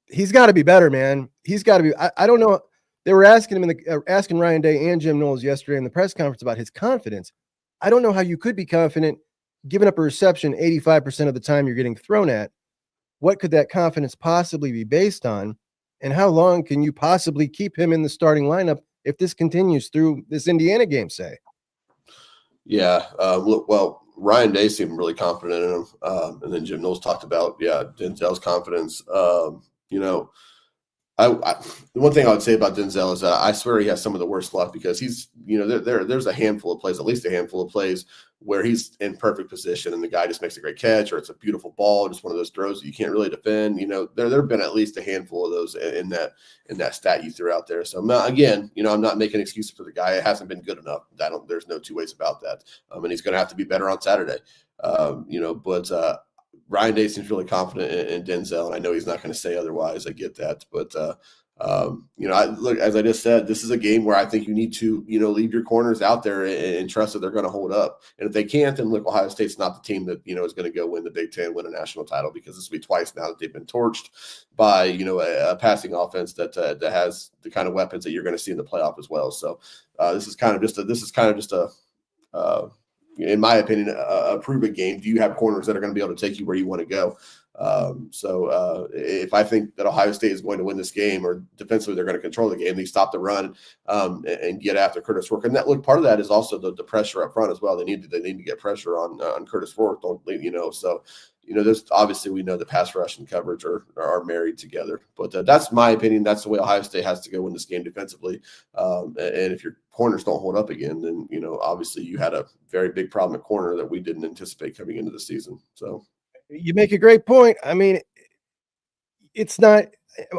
He's got to be better, man. He's got to be. I don't know. They were asking him asking Ryan Day and Jim Knowles yesterday in the press conference about his confidence. I don't know how you could be confident giving up a reception 85% of the time you're getting thrown at. What could that confidence possibly be based on? And how long can you possibly keep him in the starting lineup if this continues through this Indiana game, say? Yeah. Well, Ryan Day seemed really confident in him. And then Jim Knowles talked about, Denzel's confidence. You know, the one thing I would say about Denzel is that I swear he has some of the worst luck because he's, there's a handful of plays, at least a handful of plays where he's in perfect position and the guy just makes a great catch, or it's a beautiful ball, just one of those throws that you can't really defend. There have been at least a handful of those in that stat you threw out there. So I'm not making excuses for the guy. It hasn't been good enough. There's no two ways about that. And he's going to have to be better on Saturday. But Ryan Day seems really confident in Denzel, and I know he's not going to say otherwise. I get that, but look, as I just said, this is a game where I think you need to, leave your corners out there and trust that they're going to hold up. And if they can't, then look, Ohio State's not the team that is going to go win the Big Ten, win a national title, because this will be twice now that they've been torched by a passing offense that has the kind of weapons that you're going to see in the playoff as well. So this is kind of just a in my opinion, a prove-it game. Do you have corners that are going to be able to take you where you want to go? If I think that Ohio State is going to win this game, or defensively they're going to control the game, they stop the run and get after Curtis Rourke. And that, look, part of that is also the pressure up front as well. They need to get pressure on Curtis Rourke. There's obviously, we know the pass rush and coverage are married together. But that's my opinion. That's the way Ohio State has to go win this game defensively. And if your corners don't hold up again, then obviously you had a very big problem at corner that we didn't anticipate coming into the season. So. You make a great point. I mean, it's not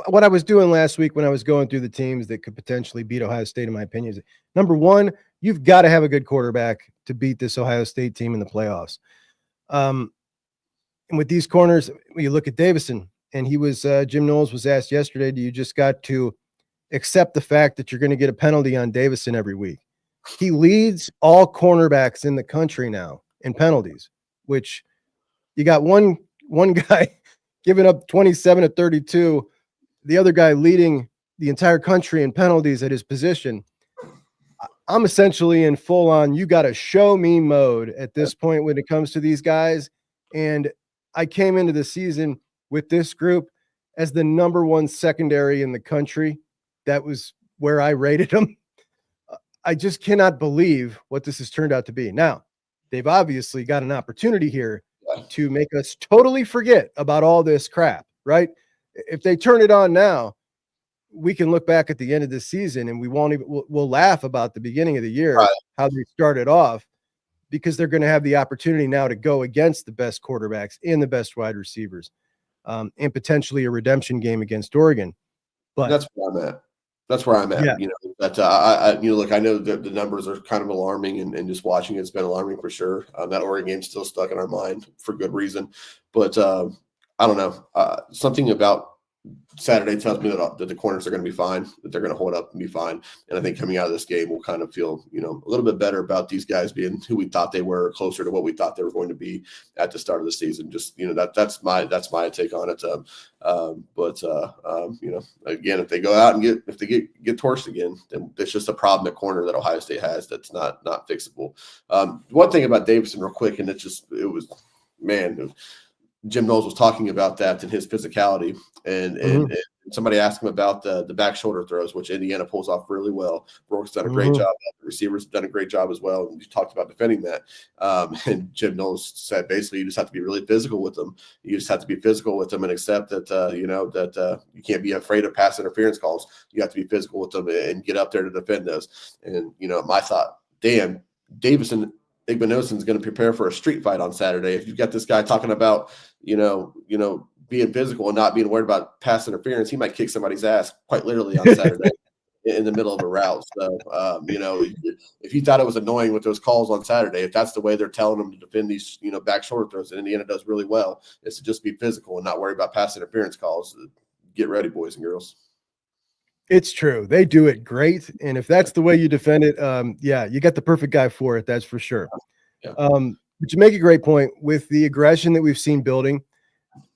what I was doing last week when I was going through the teams that could potentially beat Ohio State, in my opinion. Is, number one, you've got to have a good quarterback to beat this Ohio State team in the playoffs. And with these corners, you look at Davison, and Jim Knowles was asked yesterday, do you just got to accept the fact that you're going to get a penalty on Davison every week? He leads all cornerbacks in the country now in penalties, which you got one guy giving up 27 to 32, the other guy leading the entire country in penalties at his position. I'm essentially in full on, you got to show me mode at this point when it comes to these guys. And I came into the season with this group as the number one secondary in the country. That was where I rated them. I just cannot believe what this has turned out to be. Now, they've obviously got an opportunity here to make us totally forget about all this crap, right? If they turn it on now, we can look back at the end of the season and we'll laugh about the beginning of the year, right, how they started off, because they're going to have the opportunity now to go against the best quarterbacks and the best wide receivers, and potentially a redemption game against Oregon. But that's where I'm at. That's where I'm at. Yeah. Look, I know that the numbers are kind of alarming, and just watching it's been alarming for sure. That Oregon game's still stuck in our mind for good reason. But I don't know. Something about Saturday tells me that the corners are going to be fine, that they're going to hold up and be fine. And I think coming out of this game, we'll kind of feel, a little bit better about these guys being who we thought they were, closer to what we thought they were going to be at the start of the season. Just, that's my take on it. Again, if they go out and get torched again, then it's just a problem at corner that Ohio State has that's not fixable. One thing about Davison real quick, and Jim Knowles was talking about that and his physicality, and somebody asked him about the back shoulder throws, which Indiana pulls off really well. Rourke's done a great job. The receivers have done a great job as well. And you talked about defending that. And Jim Knowles said basically you just have to be really physical with them. You just have to be physical with them and accept that you can't be afraid of pass interference calls. You have to be physical with them and get up there to defend those. And my thought, damn, Davison Igbenoson's going to prepare for a street fight on Saturday. If you've got this guy talking about, being physical and not being worried about pass interference, he might kick somebody's ass quite literally on Saturday in the middle of a route. So, if he thought it was annoying with those calls on Saturday, if that's the way they're telling him to defend these, back shoulder throws, and Indiana does really well, is to just be physical and not worry about pass interference calls. Get ready, boys and girls. It's true. They do it great. And if that's the way you defend it, you got the perfect guy for it. That's for sure. Yeah. But you make a great point with the aggression that we've seen building.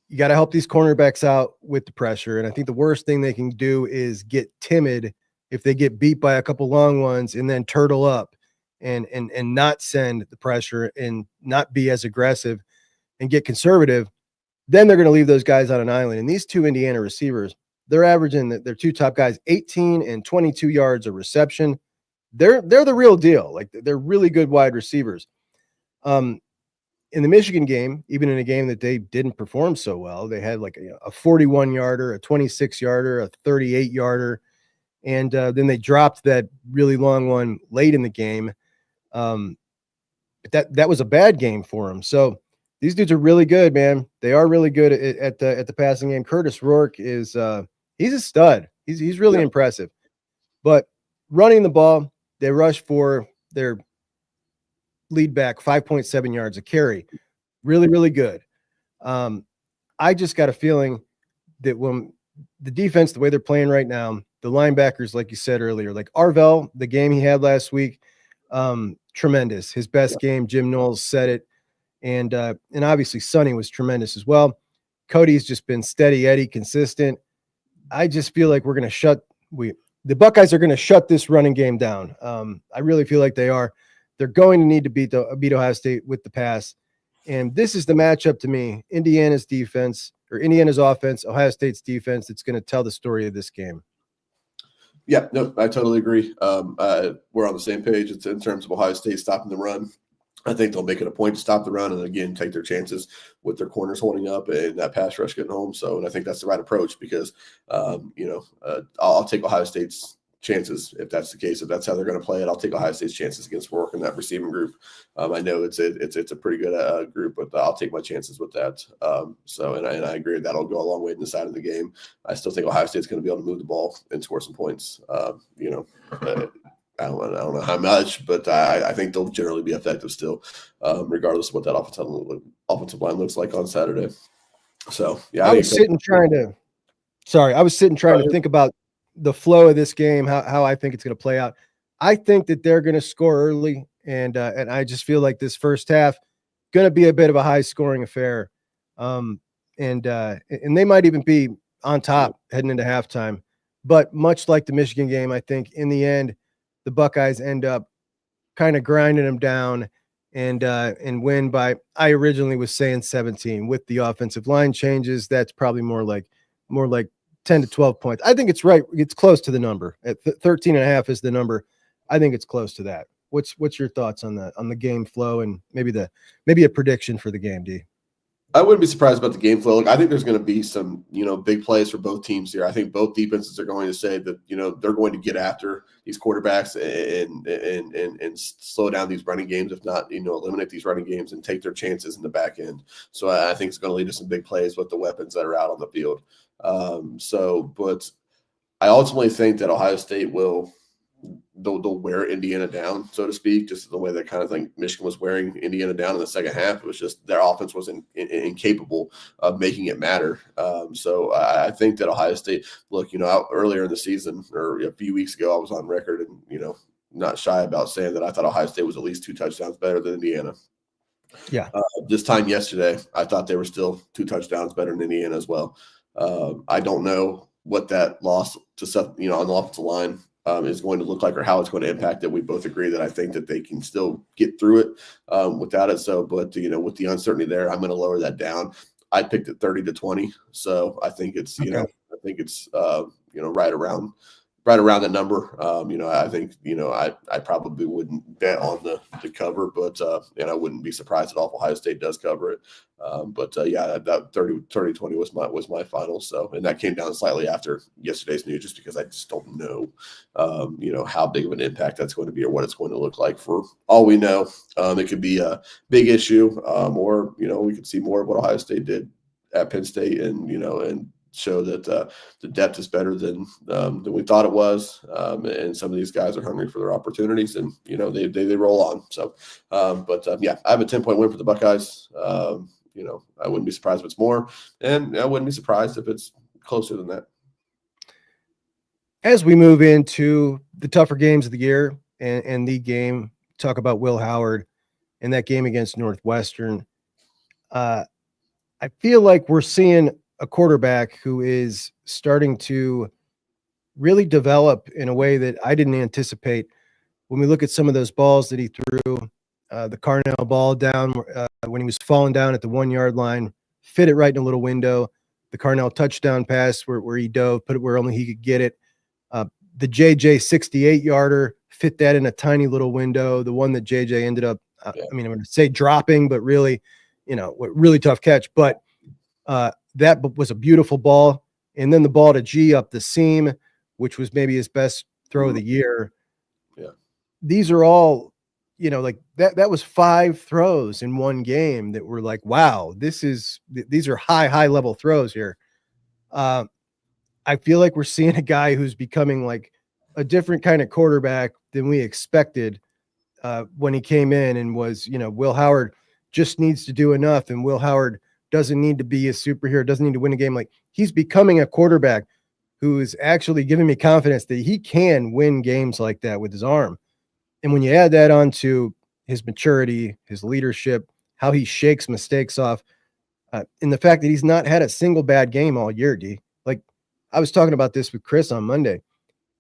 You got to help these cornerbacks out with the pressure. And I think the worst thing they can do is get timid if they get beat by a couple long ones and then turtle up and not send the pressure and not be as aggressive and get conservative, then they're going to leave those guys on an island. And these two Indiana receivers, they're averaging their two top guys 18 and 22 yards of reception. They're the real deal. Like, they're really good wide receivers. In the Michigan game, even in a game that they didn't perform so well, they had like a 41-yarder, a 26-yarder, a 38-yarder, and then they dropped that really long one late in the game. That was a bad game for them. So these dudes are really good, man. They are really good at the passing game. Curtis Rourke is he's a stud. He's really impressive. But running the ball, they rush for their lead back 5.7 yards a carry. Really, really good. I just got a feeling that when the defense, the way they're playing right now, the linebackers, like you said earlier, like Arvell, the game he had last week, tremendous. His best game. Jim Knowles said it. And obviously Sonny was tremendous as well. Cody's just been steady Eddie, consistent. I just feel like we're going to the Buckeyes are going to shut this running game down. I really feel like they are. They're going to need to beat Ohio State with the pass. And this is the matchup to me, Indiana's offense, Ohio State's defense. It's going to tell the story of this game. Yeah, no, I totally agree. We're on the same page. It's in terms of Ohio State stopping the run. I think they'll make it a point to stop the run and, again, take their chances with their corners holding up and that pass rush getting home. So, and I think that's the right approach because, I'll take Ohio State's chances if that's the case. If that's how they're going to play it, I'll take Ohio State's chances against Rourke and that receiving group. I know it's a pretty good group, but I'll take my chances with that. And I agree that'll go a long way in the side of the game. I still think Ohio State's going to be able to move the ball and score some points. I don't know how much, but I think they'll generally be effective still, regardless of what that offensive line looks like on Saturday. So, yeah. I was sitting trying to think about the flow of this game, how I think it's going to play out. I think that they're going to score early, and I just feel like this first half going to be a bit of a high-scoring affair, and they might even be on top heading into halftime. But much like the Michigan game, I think in the end, the Buckeyes end up kind of grinding them down and win by, I originally was saying 17 with the offensive line changes. That's probably more like 10 to 12 points. I think it's right. It's close to the number at 13.5 is the number. I think it's close to that. What's your thoughts on the game flow and maybe a prediction for the game, D? I wouldn't be surprised about the game flow. Look, I think there's going to be some, big plays for both teams here. I think both defenses are going to say that, they're going to get after these quarterbacks and slow down these running games, if not, eliminate these running games and take their chances in the back end. So I think it's going to lead to some big plays with the weapons that are out on the field. But I ultimately think that Ohio State they'll wear Indiana down, so to speak, just the way that kind of like Michigan was wearing Indiana down in the second half. It was just their offense was incapable of making it matter. So I think that Ohio State, look, earlier in the season or a few weeks ago, I was on record and, not shy about saying that I thought Ohio State was at least 2 touchdowns better than Indiana. Yeah. This time yesterday, I thought they were still 2 touchdowns better than Indiana as well. I don't know what that loss to on the offensive line is going to look like or how it's going to impact it. We both agree that I think that they can still get through it without it. So, but with the uncertainty there, I'm going to lower that down. I picked it 30-20. So I think it's, right around that number. I think, I probably wouldn't bet on the cover, but and I wouldn't be surprised at all if Ohio State does cover it. That 30-20 was my final. So, and that came down slightly after yesterday's news, just because I just don't know, how big of an impact that's going to be or what it's going to look like. For all we know, it could be a big issue, or, we could see more of what Ohio State did at Penn State and show that the depth is better than we thought it was, and some of these guys are hungry for their opportunities, and they roll on. So, I have a 10-point win for the Buckeyes. I wouldn't be surprised if it's more, and I wouldn't be surprised if it's closer than that. As we move into the tougher games of the year and the game, talk about Will Howard and that game against Northwestern. I feel like we're seeing a quarterback who is starting to really develop in a way that I didn't anticipate when we look at some of those balls that he threw, the Carnell ball down when he was falling down at the 1 yard line, fit it right in a little window. The Carnell touchdown pass where he dove, put it where only he could get it. The JJ 68-yarder, fit that in a tiny little window. The one that JJ ended up, I'm going to say dropping, but really, really tough catch. But that was a beautiful ball. And then the ball to G up the seam, which was maybe his best throw of the year. Yeah. These are all, like that was 5 throws in one game that were like, wow, these are high level throws here. I feel like we're seeing a guy who's becoming like a different kind of quarterback than we expected when he came in and was, Will Howard just needs to do enough. And Will Howard doesn't need to be a superhero, doesn't need to win a game. Like, he's becoming a quarterback who is actually giving me confidence that he can win games like that with his arm. And when you add that onto his maturity, his leadership, how he shakes mistakes off, and the fact that he's not had a single bad game all year, D. Like, I was talking about this with Chris on Monday.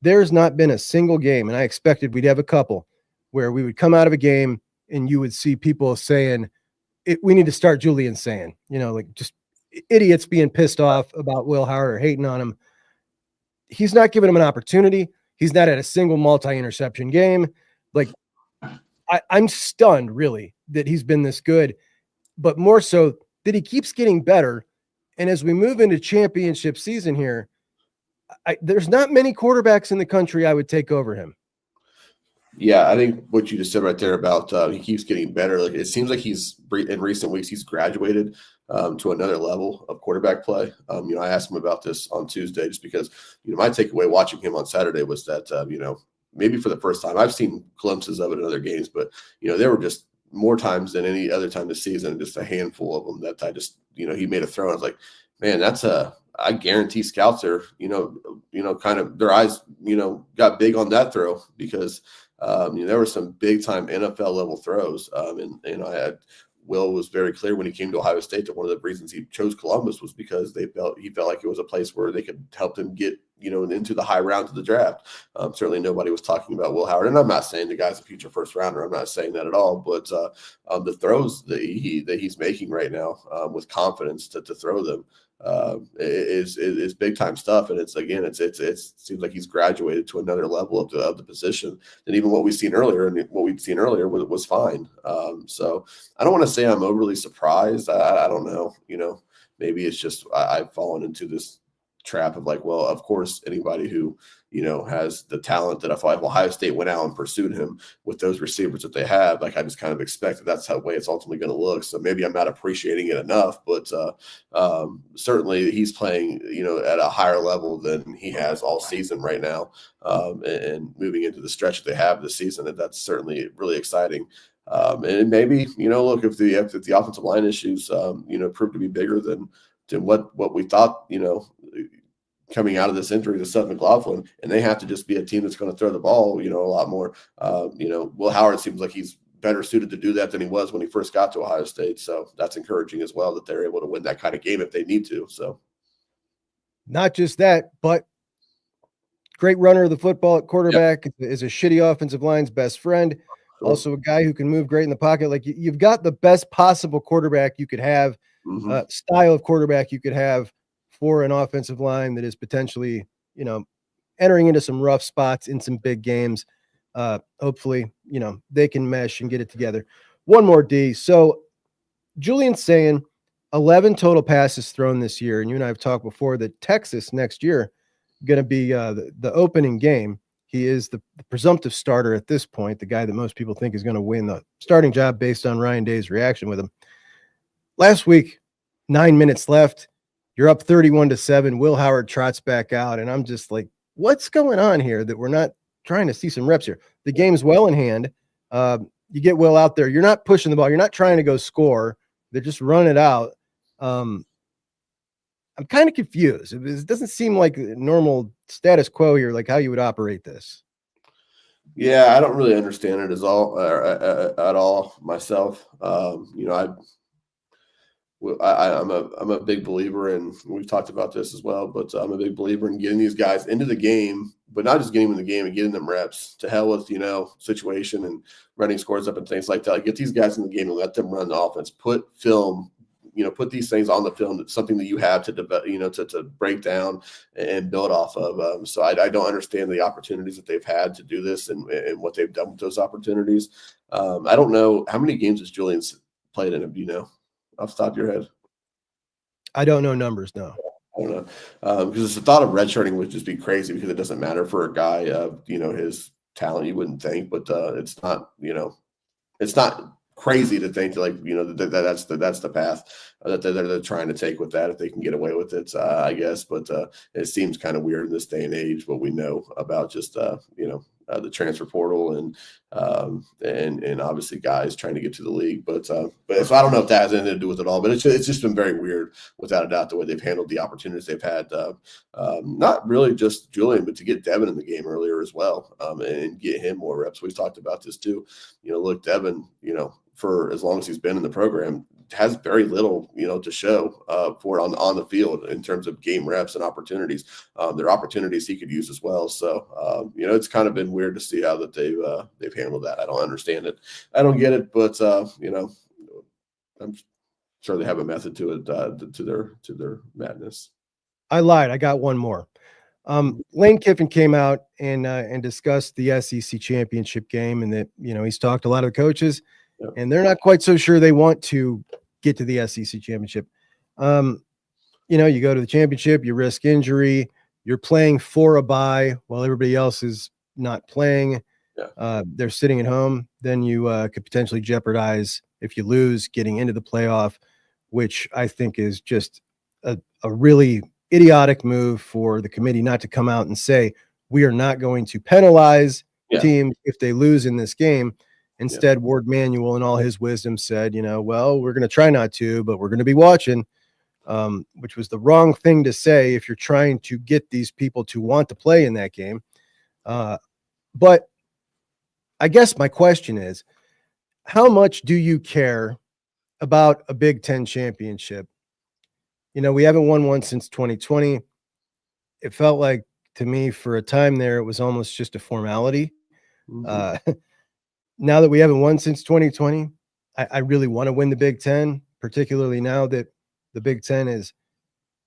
There's not been a single game, and I expected we'd have a couple, where we would come out of a game and you would see people saying, we need to start Julian saying, like just idiots being pissed off about Will Howard or hating on him. He's not giving him an opportunity. He's not at a single multi-interception game. Like, I'm stunned, really, that he's been this good, but more so that he keeps getting better. And as we move into championship season here, there's not many quarterbacks in the country I would take over him. Yeah, I think what you just said right there about he keeps getting better. Like, it seems like he's in recent weeks he's graduated to another level of quarterback play. I asked him about this on Tuesday just because my takeaway watching him on Saturday was that maybe for the first time, I've seen glimpses of it in other games, but there were just more times than any other time this season, just a handful of them that I just he made a throw. I was like, man, I guarantee scouts are kind of their eyes got big on that throw because there were some big time NFL level throws. Will was very clear when he came to Ohio State that one of the reasons he chose Columbus was because he felt like it was a place where they could help him get into the high rounds of the draft. Certainly nobody was talking about Will Howard, and I'm not saying the guy's a future first rounder. I'm not saying that at all. But the throws that he's making right now with confidence to throw them is big time stuff. And it seems like he's graduated to another level of the position than even what we've seen earlier. And what we'd seen earlier was fine. So I don't want to say I'm overly surprised. I don't know. Maybe it's just I've fallen into this trap of like, well, of course, anybody who has the talent that if Ohio State went out and pursued him with those receivers that they have, like I just kind of expect that that's how way it's ultimately going to look. So maybe I'm not appreciating it enough, but certainly he's playing at a higher level than he has all season right now, and moving into the stretch that they have this season, and that's certainly really exciting. And maybe look, if the offensive line issues prove to be bigger than what we thought coming out of this injury to Seth McLaughlin, and they have to just be a team that's going to throw the ball a lot more. Will Howard seems like he's better suited to do that than he was when he first got to Ohio State, so that's encouraging as well that they're able to win that kind of game if they need to. So not just that, but great runner of the football at quarterback, is a shitty offensive line's best friend. Cool. Also a guy who can move great in the pocket. Like, you've got the best possible quarterback you could have, style of quarterback you could have for an offensive line that is potentially, entering into some rough spots in some big games. Hopefully, they can mesh and get it together. One more, D. So Julian's saying 11 total passes thrown this year. And you and I have talked before that Texas next year going to be the opening game. He is the presumptive starter at this point, the guy that most people think is going to win the starting job based on Ryan Day's reaction with him. Last week, 9 minutes left. You're up 31-7. Will Howard trots back out. And I'm just like, what's going on here that we're not trying to see some reps here? The game's well in hand. You get Will out there. You're not pushing the ball. You're not trying to go score. They're just run it out. I'm kind of confused. It doesn't seem like normal status quo here, like how you would operate this. Yeah, I don't really understand it at all myself. I'm a big believer in, we've talked about this as well, but I'm a big believer in getting these guys into the game, but not just getting them in the game and getting them reps. To hell with, situation and running scores up and things like that. Like, get these guys in the game and let them run the offense. Put film, put these things on the film. That's something that you have to develop, to break down and build off of. So I don't understand the opportunities that they've had to do this and what they've done with those opportunities. I don't know, how many games has Julian's played in him, do you know, off the top of your head? I don't know numbers, no. I don't know, because the thought of redshirting would just be crazy, because it doesn't matter for a guy of his talent, you wouldn't think, but it's not it's not crazy to think that's the path that they're trying to take with that, if they can get away with it, I guess. But it seems kind of weird in this day and age, what we know about just the transfer portal and obviously guys trying to get to the league. But so I don't know if that has anything to do with it all, but it's just been very weird, without a doubt, the way they've handled the opportunities they've had. Not really just Julian, but to get Devin in the game earlier as well, and get him more reps. We've talked about this too. Look, Devin, for as long as he's been in the program, has very little, to show for it on the field in terms of game reps and opportunities. There are opportunities he could use as well. So, it's kind of been weird to see how that they've handled that. I don't understand it. I don't get it, but I'm sure they have a method to it, to their madness. I lied. I got one more. Lane Kiffin came out and discussed the SEC championship game, and that, he's talked to a lot of the coaches, and they're not quite so sure they want to get to the SEC championship. You go to the championship, you risk injury, you're playing for a bye while everybody else is not playing. They're sitting at home. Then you could potentially jeopardize, if you lose, getting into the playoff, which I think is just a really idiotic move for the committee not to come out and say, we are not going to penalize teams if they lose in this game. Instead, Ward Manuel, in all his wisdom, said, well, we're going to try not to, but we're going to be watching, which was the wrong thing to say if you're trying to get these people to want to play in that game. But I guess my question is, how much do you care about a Big Ten championship? We haven't won one since 2020. It felt like, to me, for a time there, it was almost just a formality. Mm-hmm. Now that we haven't won since 2020, I really want to win the Big Ten, particularly now that the Big Ten is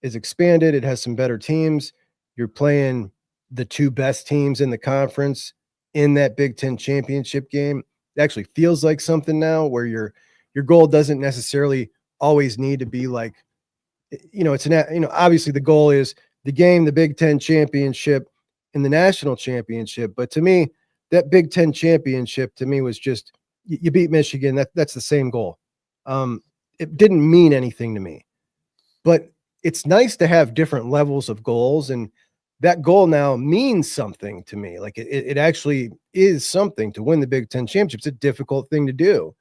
expanded. It has some better teams. You're playing the two best teams in the conference in that Big Ten championship game. It actually feels like something now, where your goal doesn't necessarily always need to be like, obviously the goal is the game, the Big Ten championship and the national championship. But to me, that Big Ten championship to me was just, you beat Michigan. That's the same goal. It didn't mean anything to me, but it's nice to have different levels of goals. And that goal now means something to me. Like it actually is something to win the Big Ten championship. It's a difficult thing to do.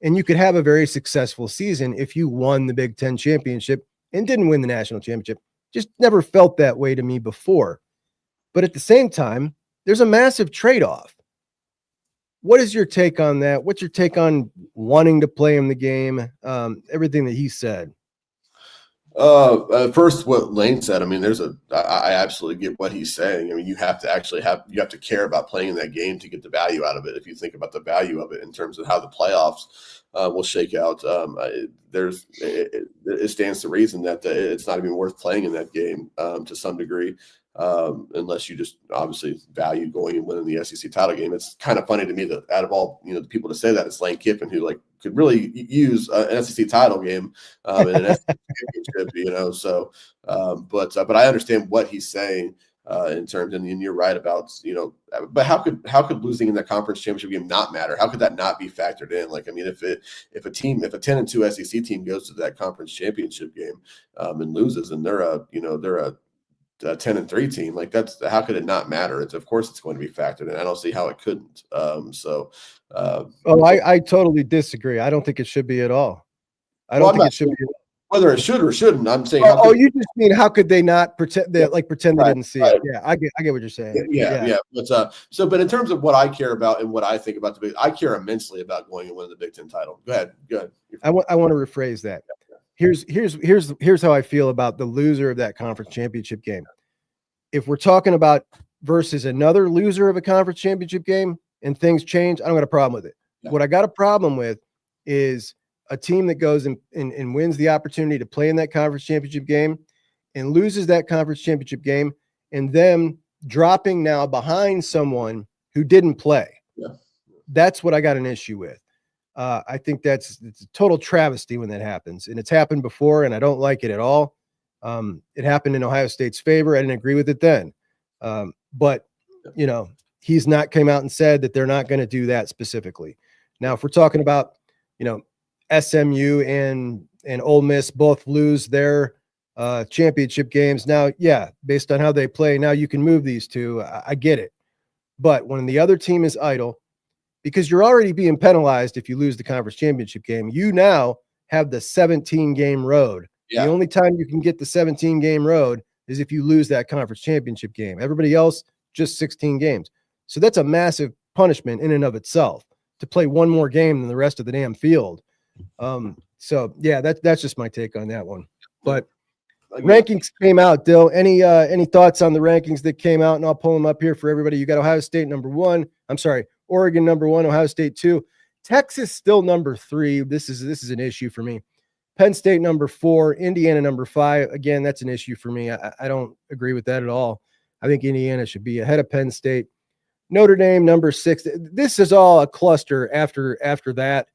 And you could have a very successful season if you won the Big Ten championship and didn't win the national championship. Just never felt that way to me before. But at the same time, there's a massive trade-off. What is your take on that? What's your take on wanting to play in the game? Everything that he said. First, what Lane said, I absolutely get what he's saying. You have to care about playing in that game to get the value out of it. If you think about the value of it in terms of how the playoffs will shake out, it stands to reason that it's not even worth playing in that game to some degree. Unless you just obviously value going and winning the SEC title game. It's kind of funny to me that out of all the people to say that, it's Lane Kiffin, who could really use an SEC title game and an SEC championship. So, but I understand what he's saying in terms, and you're right about But how could losing in that conference championship game not matter? How could that not be factored in? If a 10-2 SEC team goes to that conference championship game and loses, and they're a 10-3 team, that's how could it not matter? Of course it's going to be factored in. I don't see how it couldn't. I totally disagree. I don't think it should be at all. I don't think it should be. Whether it should or shouldn't, I'm saying. You just mean how could they not pretend they didn't see it? Yeah, I get what you're saying. Yeah. But in terms of what I care about and what I think about I care immensely about going and winning the Big Ten title. Go ahead. I want to rephrase that. Here's how I feel about the loser of that conference championship game. If we're talking about versus another loser of a conference championship game and things change, I don't got a problem with it. Yeah. What I got a problem with is a team that goes and wins the opportunity to play in that conference championship game and loses that conference championship game, and them dropping now behind someone who didn't play. Yeah. That's what I got an issue with. I think it's a total travesty when that happens, and it's happened before, and I don't like it at all. It happened in Ohio State's favor. I didn't agree with it then. But he's not came out and said that they're not going to do that specifically. Now, if we're talking about, SMU and Ole Miss both lose their championship games. Now, yeah, based on how they play, now you can move these two. I get it. But when the other team is idle, because you're already being penalized if you lose the conference championship game, you now have the 17-game road. Yeah. The only time you can get the 17-game road is if you lose that conference championship game. Everybody else, just 16 games. So that's a massive punishment in and of itself to play one more game than the rest of the damn field. So yeah, that's just my take on that one. But rankings came out, Dill. Any thoughts on the rankings that came out? And I'll pull them up here for everybody. You got Ohio State number 1. I'm sorry, Oregon number 1, Ohio State 2, Texas still number 3. This is an issue for me. Penn State number 4, Indiana number 5. Again, that's an issue for me. I don't agree with that at all. I think Indiana should be ahead of Penn State. Notre Dame number 6. This is all a cluster after that.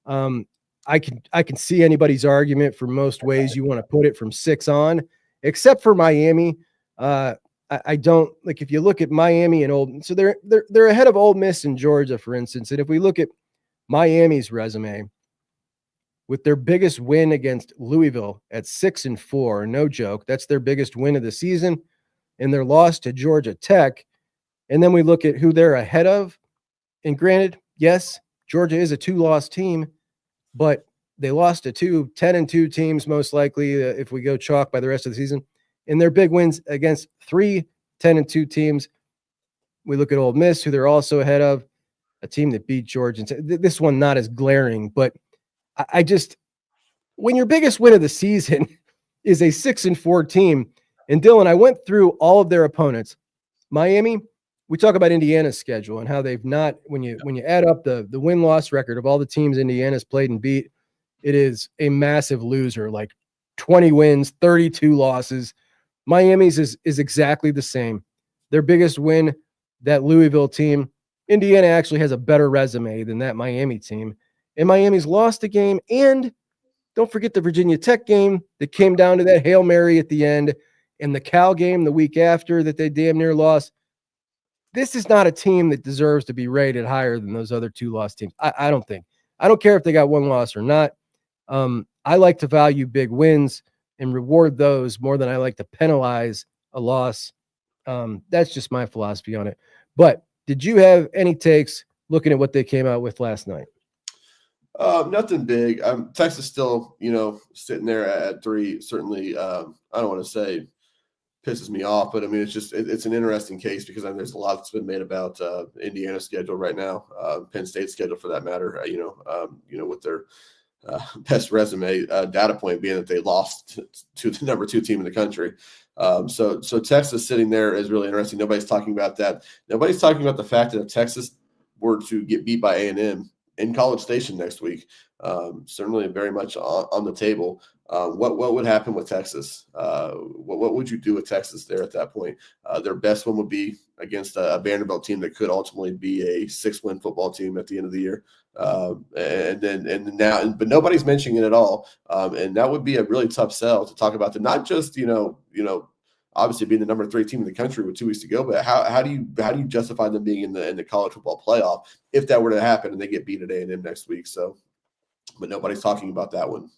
I can see anybody's argument for most ways you want to put it from 6 on, except for Miami. I don't like if you look at Miami and Ole, so they're ahead of Ole Miss and Georgia, for instance. And if we look at Miami's resume, with their biggest win against Louisville at 6-4, no joke, that's their biggest win of the season, and their loss to Georgia Tech. And then we look at who they're ahead of. And granted, yes, Georgia is a 2-loss team, but they lost to 2 10-2 teams, most likely, if we go chalk by the rest of the season. And their big wins against 3 10-2 teams. We look at Ole Miss, who they're also ahead of, a team that beat Georgia. This one not as glaring, but I just, when your biggest win of the season is a 6-4 team, and Dylan, I went through all of their opponents. Miami, we talk about Indiana's schedule and how they've not, when you add up the win-loss record of all the teams Indiana's played and beat, it is a massive loser, like 20 wins, 32 losses. Miami's is exactly the same. Their biggest win, that Louisville team. Indiana actually has a better resume than that Miami team. And Miami's lost a game. And don't forget the Virginia Tech game that came down to that Hail Mary at the end, and the Cal game the week after that they damn near lost. This is not a team that deserves to be rated higher than those other 2-loss teams. I don't think. I don't care if they got 1 loss or not. I like to value big wins and reward those more than I like to penalize a loss. That's just my philosophy on it. But did you have any takes looking at what they came out with last night? Nothing big. Texas still, sitting there at 3. Certainly, I don't want to say pisses me off, but I mean, it's an interesting case because there's a lot that's been made about Indiana's schedule right now, Penn State's schedule for that matter. With their best resume data point being that they lost to the number 2 team in the country. So Texas sitting there is really interesting. Nobody's talking about that. Nobody's talking about the fact that if Texas were to get beat by A&M in College Station next week, certainly very much on the table. What would happen with Texas? What would you do with Texas there at that point? Their best one would be against a Vanderbilt team that could ultimately be a 6-win football team at the end of the year. But nobody's mentioning it at all. And that would be a really tough sell to talk about not just, obviously being the number 3 team in the country with 2 weeks to go, but how do you justify them being in the college football playoff if that were to happen and they get beat at A&M next week? So, but nobody's talking about that one.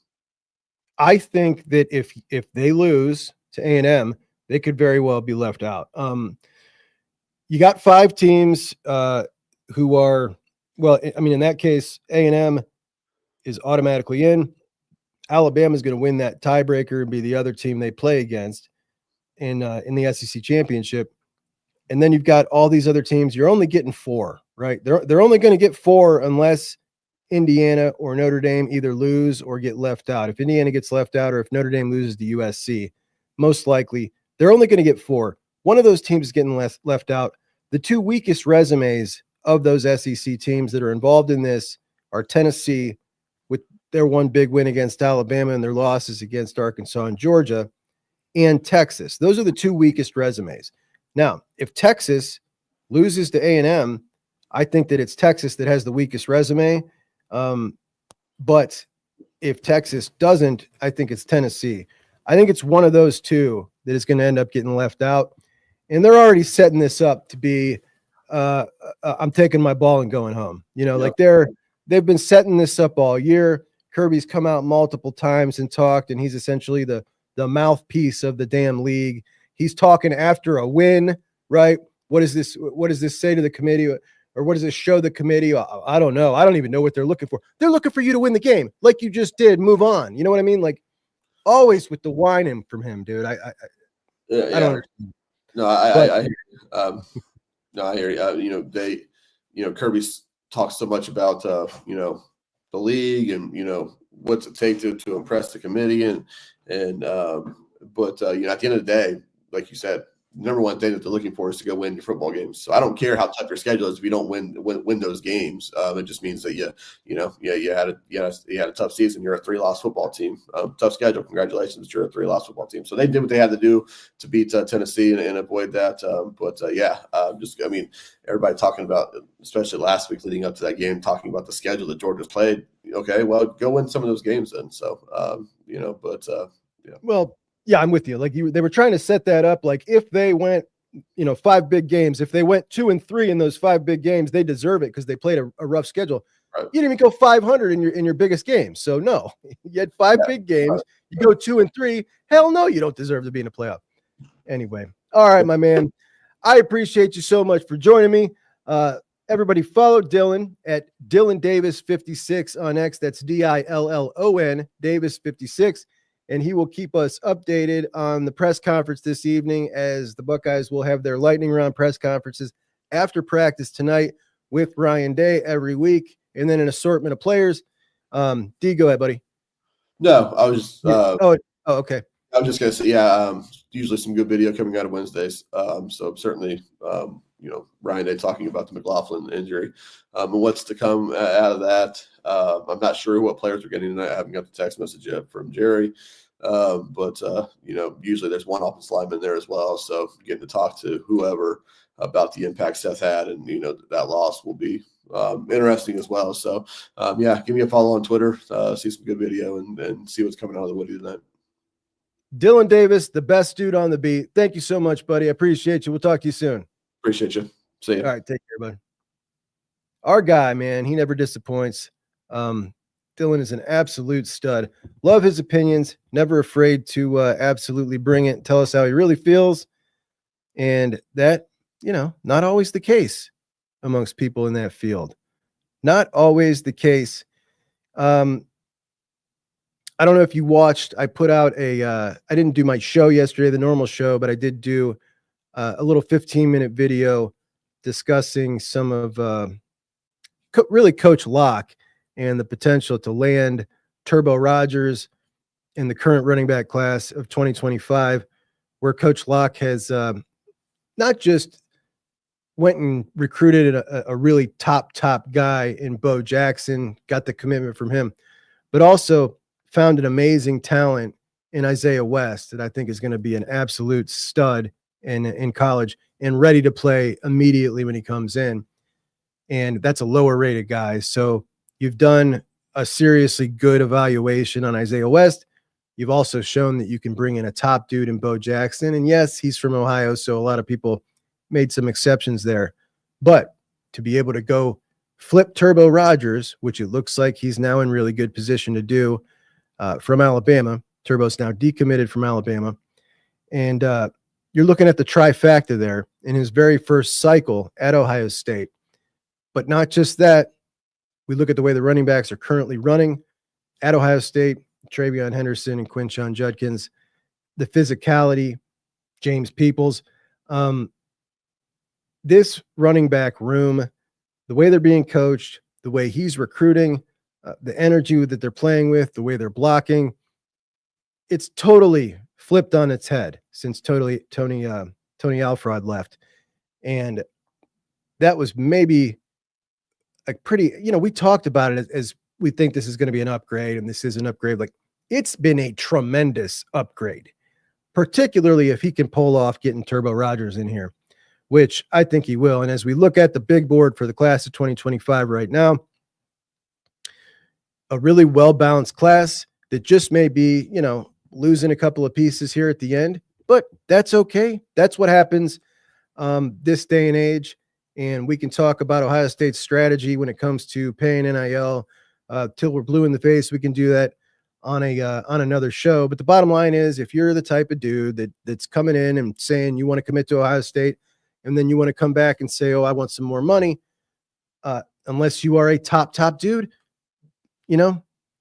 I think that if they lose to A&M, they could very well be left out. You got 5 teams who are, well, I mean, in that case, A&M is automatically in. Alabama is going to win that tiebreaker and be the other team they play against in the SEC championship. And then you've got all these other teams. You're only getting 4, right? They're only going to get 4 unless Indiana or Notre Dame either lose or get left out. If Indiana gets left out or if Notre Dame loses to USC, most likely they're only going to get 4. One of those teams is getting left out. The 2 weakest resumes of those SEC teams that are involved in this are Tennessee with their one big win against Alabama and their losses against Arkansas and Georgia, and Texas. Those are the 2 weakest resumes. Now, if Texas loses to A&M, I think that it's Texas that has the weakest resume. But if Texas doesn't, I think it's Tennessee. I think it's one of those two that is going to end up getting left out. And they're already setting this up to be, I'm taking my ball and going home. You know, like they've been setting this up all year. Kirby's come out multiple times and talked, and he's essentially the mouthpiece of the damn league. He's talking after a win, right? What does this say to the committee? Or what does this show the committee? I don't know. I don't even know what they're looking for. They're looking for you to win the game like you just did. Move on. You know what I mean? Like always with the whining from him, dude. I don't understand. No, I hear you. No, I hear you. Kirby's talked so much about, the league and, what's it take to impress the committee. But at the end of the day, like you said, number one thing that they're looking for is to go win your football games. So I don't care how tough your schedule is if you don't win those games. It just means that you had a tough season. You're a 3-loss football team. Tough schedule. Congratulations, but you're a 3-loss football team. So they did what they had to do to beat Tennessee and avoid that. Everybody talking about, especially last week leading up to that game, talking about the schedule that Georgia's played. Okay, well, go win some of those games then. So Well, yeah, I'm with you. Like they were trying to set that up. Like if they went, 5 big games, if they went 2-3 in those 5 big games, they deserve it because they played a rough schedule. Right. You didn't even go 500 in your biggest game. So no, you had 5 big games. Right. You go 2-3. Hell no, you don't deserve to be in a playoff. Anyway, all right, my man. I appreciate you so much for joining me. Everybody follow Dylan at Dylan Davis 56 on X. That's DILLON Davis 56. And he will keep us updated on the press conference this evening as the Buckeyes will have their lightning round press conferences after practice tonight with Ryan Day every week, and then an assortment of players. D, go ahead, buddy. No, I was okay. I was just going to say, usually some good video coming out of Wednesdays. So certainly, Ryan Day talking about the McLaughlin injury and what's to come out of that. I'm not sure what players are getting tonight. I haven't got the text message yet from Jerry. But usually there's one offensive lineman there as well. So getting to talk to whoever about the impact Seth had and, that loss will be interesting as well. So, give me a follow on Twitter, see some good video and see what's coming out of the Woody tonight. Dylan Davis, the best dude on the beat. Thank you so much, buddy. I appreciate you. We'll talk to you soon. Appreciate you. See you. All right. Take care, buddy. Our guy, man, he never disappoints. Dylan is an absolute stud. Love his opinions. Never afraid to absolutely bring it. Tell us how he really feels. And that, not always the case amongst people in that field. Not always the case. I don't know if you watched, I put out I didn't do my show yesterday, the normal show, but I did do a little 15-minute video discussing some of really Coach Locke and the potential to land Turbo Rogers in the current running back class of 2025, where Coach Locke has not just went and recruited a really top guy in Bo Jackson, got the commitment from him, but also found an amazing talent in Isaiah West that I think is going to be an absolute stud in college and ready to play immediately when he comes in. And that's a lower rated guy. So you've done a seriously good evaluation on Isaiah West. You've also shown that you can bring in a top dude in Bo Jackson. And yes, he's from Ohio, so a lot of people made some exceptions there. But to be able to go flip Turbo Rogers, which it looks like he's now in really good position to do, from Alabama. Turbo's now decommitted from Alabama. And you're looking at the trifecta there in his very first cycle at Ohio State. But not just that. We look at the way the running backs are currently running at Ohio State, Travion Henderson and Quinshon Judkins, the physicality, James Peoples. This running back room, the way they're being coached, the way he's recruiting, the energy that they're playing with, the way they're blocking. It's totally flipped on its head since Tony Alfred left. And that was maybe a pretty, we talked about it as we think this is going to be an upgrade, and this is an upgrade. Like, it's been a tremendous upgrade, particularly if he can pull off getting Turbo Rogers in here, which I think he will. And as we look at the big board for the class of 2025 right now, a really well-balanced class that just may be, losing a couple of pieces here at the end, but that's okay. That's what happens this day and age. And we can talk about Ohio State's strategy when it comes to paying NIL till we're blue in the face. We can do that on another show. But the bottom line is, if you're the type of dude that's coming in and saying you want to commit to Ohio State, and then you want to come back and say, oh, I want some more money, unless you are a top dude,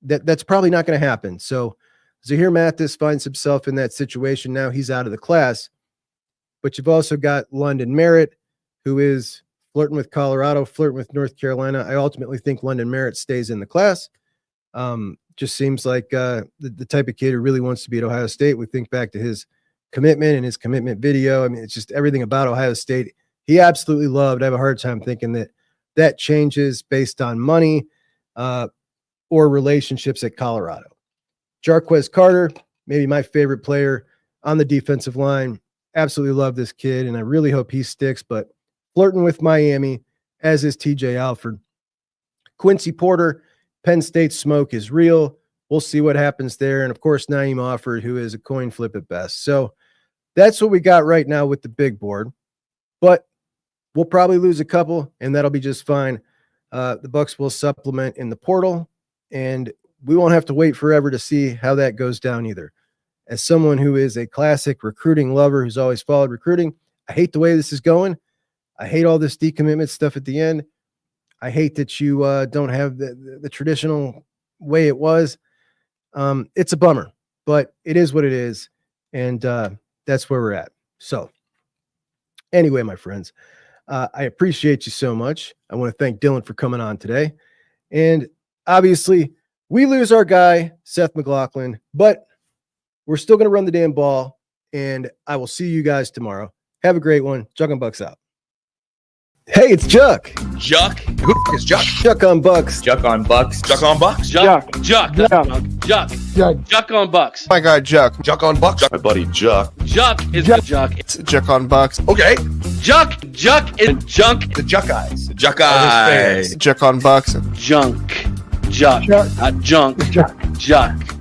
that's probably not going to happen. So Zahir Mathis finds himself in that situation. Now he's out of the class, but you've also got London Merritt, who is flirting with Colorado, flirting with North Carolina. I ultimately think London Merritt stays in the class. Just seems like the type of kid who really wants to be at Ohio State. We think back to his commitment and his commitment video. I mean, it's just everything about Ohio State he absolutely loved. I have a hard time thinking that changes based on money or relationships at Colorado. Jarquez Carter, maybe my favorite player on the defensive line. Absolutely love this kid, and I really hope he sticks, but flirting with Miami, as is TJ Alford. Quincy Porter, Penn State smoke is real. We'll see what happens there. And, of course, Naeem Offord, who is a coin flip at best. So that's what we got right now with the big board. But we'll probably lose a couple, and that'll be just fine. The Bucks will supplement in the portal, and we won't have to wait forever to see how that goes down either. As someone who is a classic recruiting lover who's always followed recruiting, I hate the way this is going. I hate all this decommitment stuff at the end. I hate that you don't have the traditional way it was. It's a bummer, but it is what it is. And that's where we're at. So anyway, my friends, I appreciate you so much. I want to thank Dylan for coming on today. And obviously we lose our guy, Seth McLaughlin, but we're still going to run the damn ball. And I will see you guys tomorrow. Have a great one. Juckonbucks out. Hey, it's Juck. Juck? Who is Juck? Juckonbucks. Juckonbucks. Juckonbucks? Juckonbucks. My guy Juck. Juckonbucks. My buddy Juck. Juck is the Juck. It's Juckonbucks. Okay. Juck is junk. The Juckeyes. The Juckeyes. Juckonbucks. Junk. Juck. Not junk. Juck.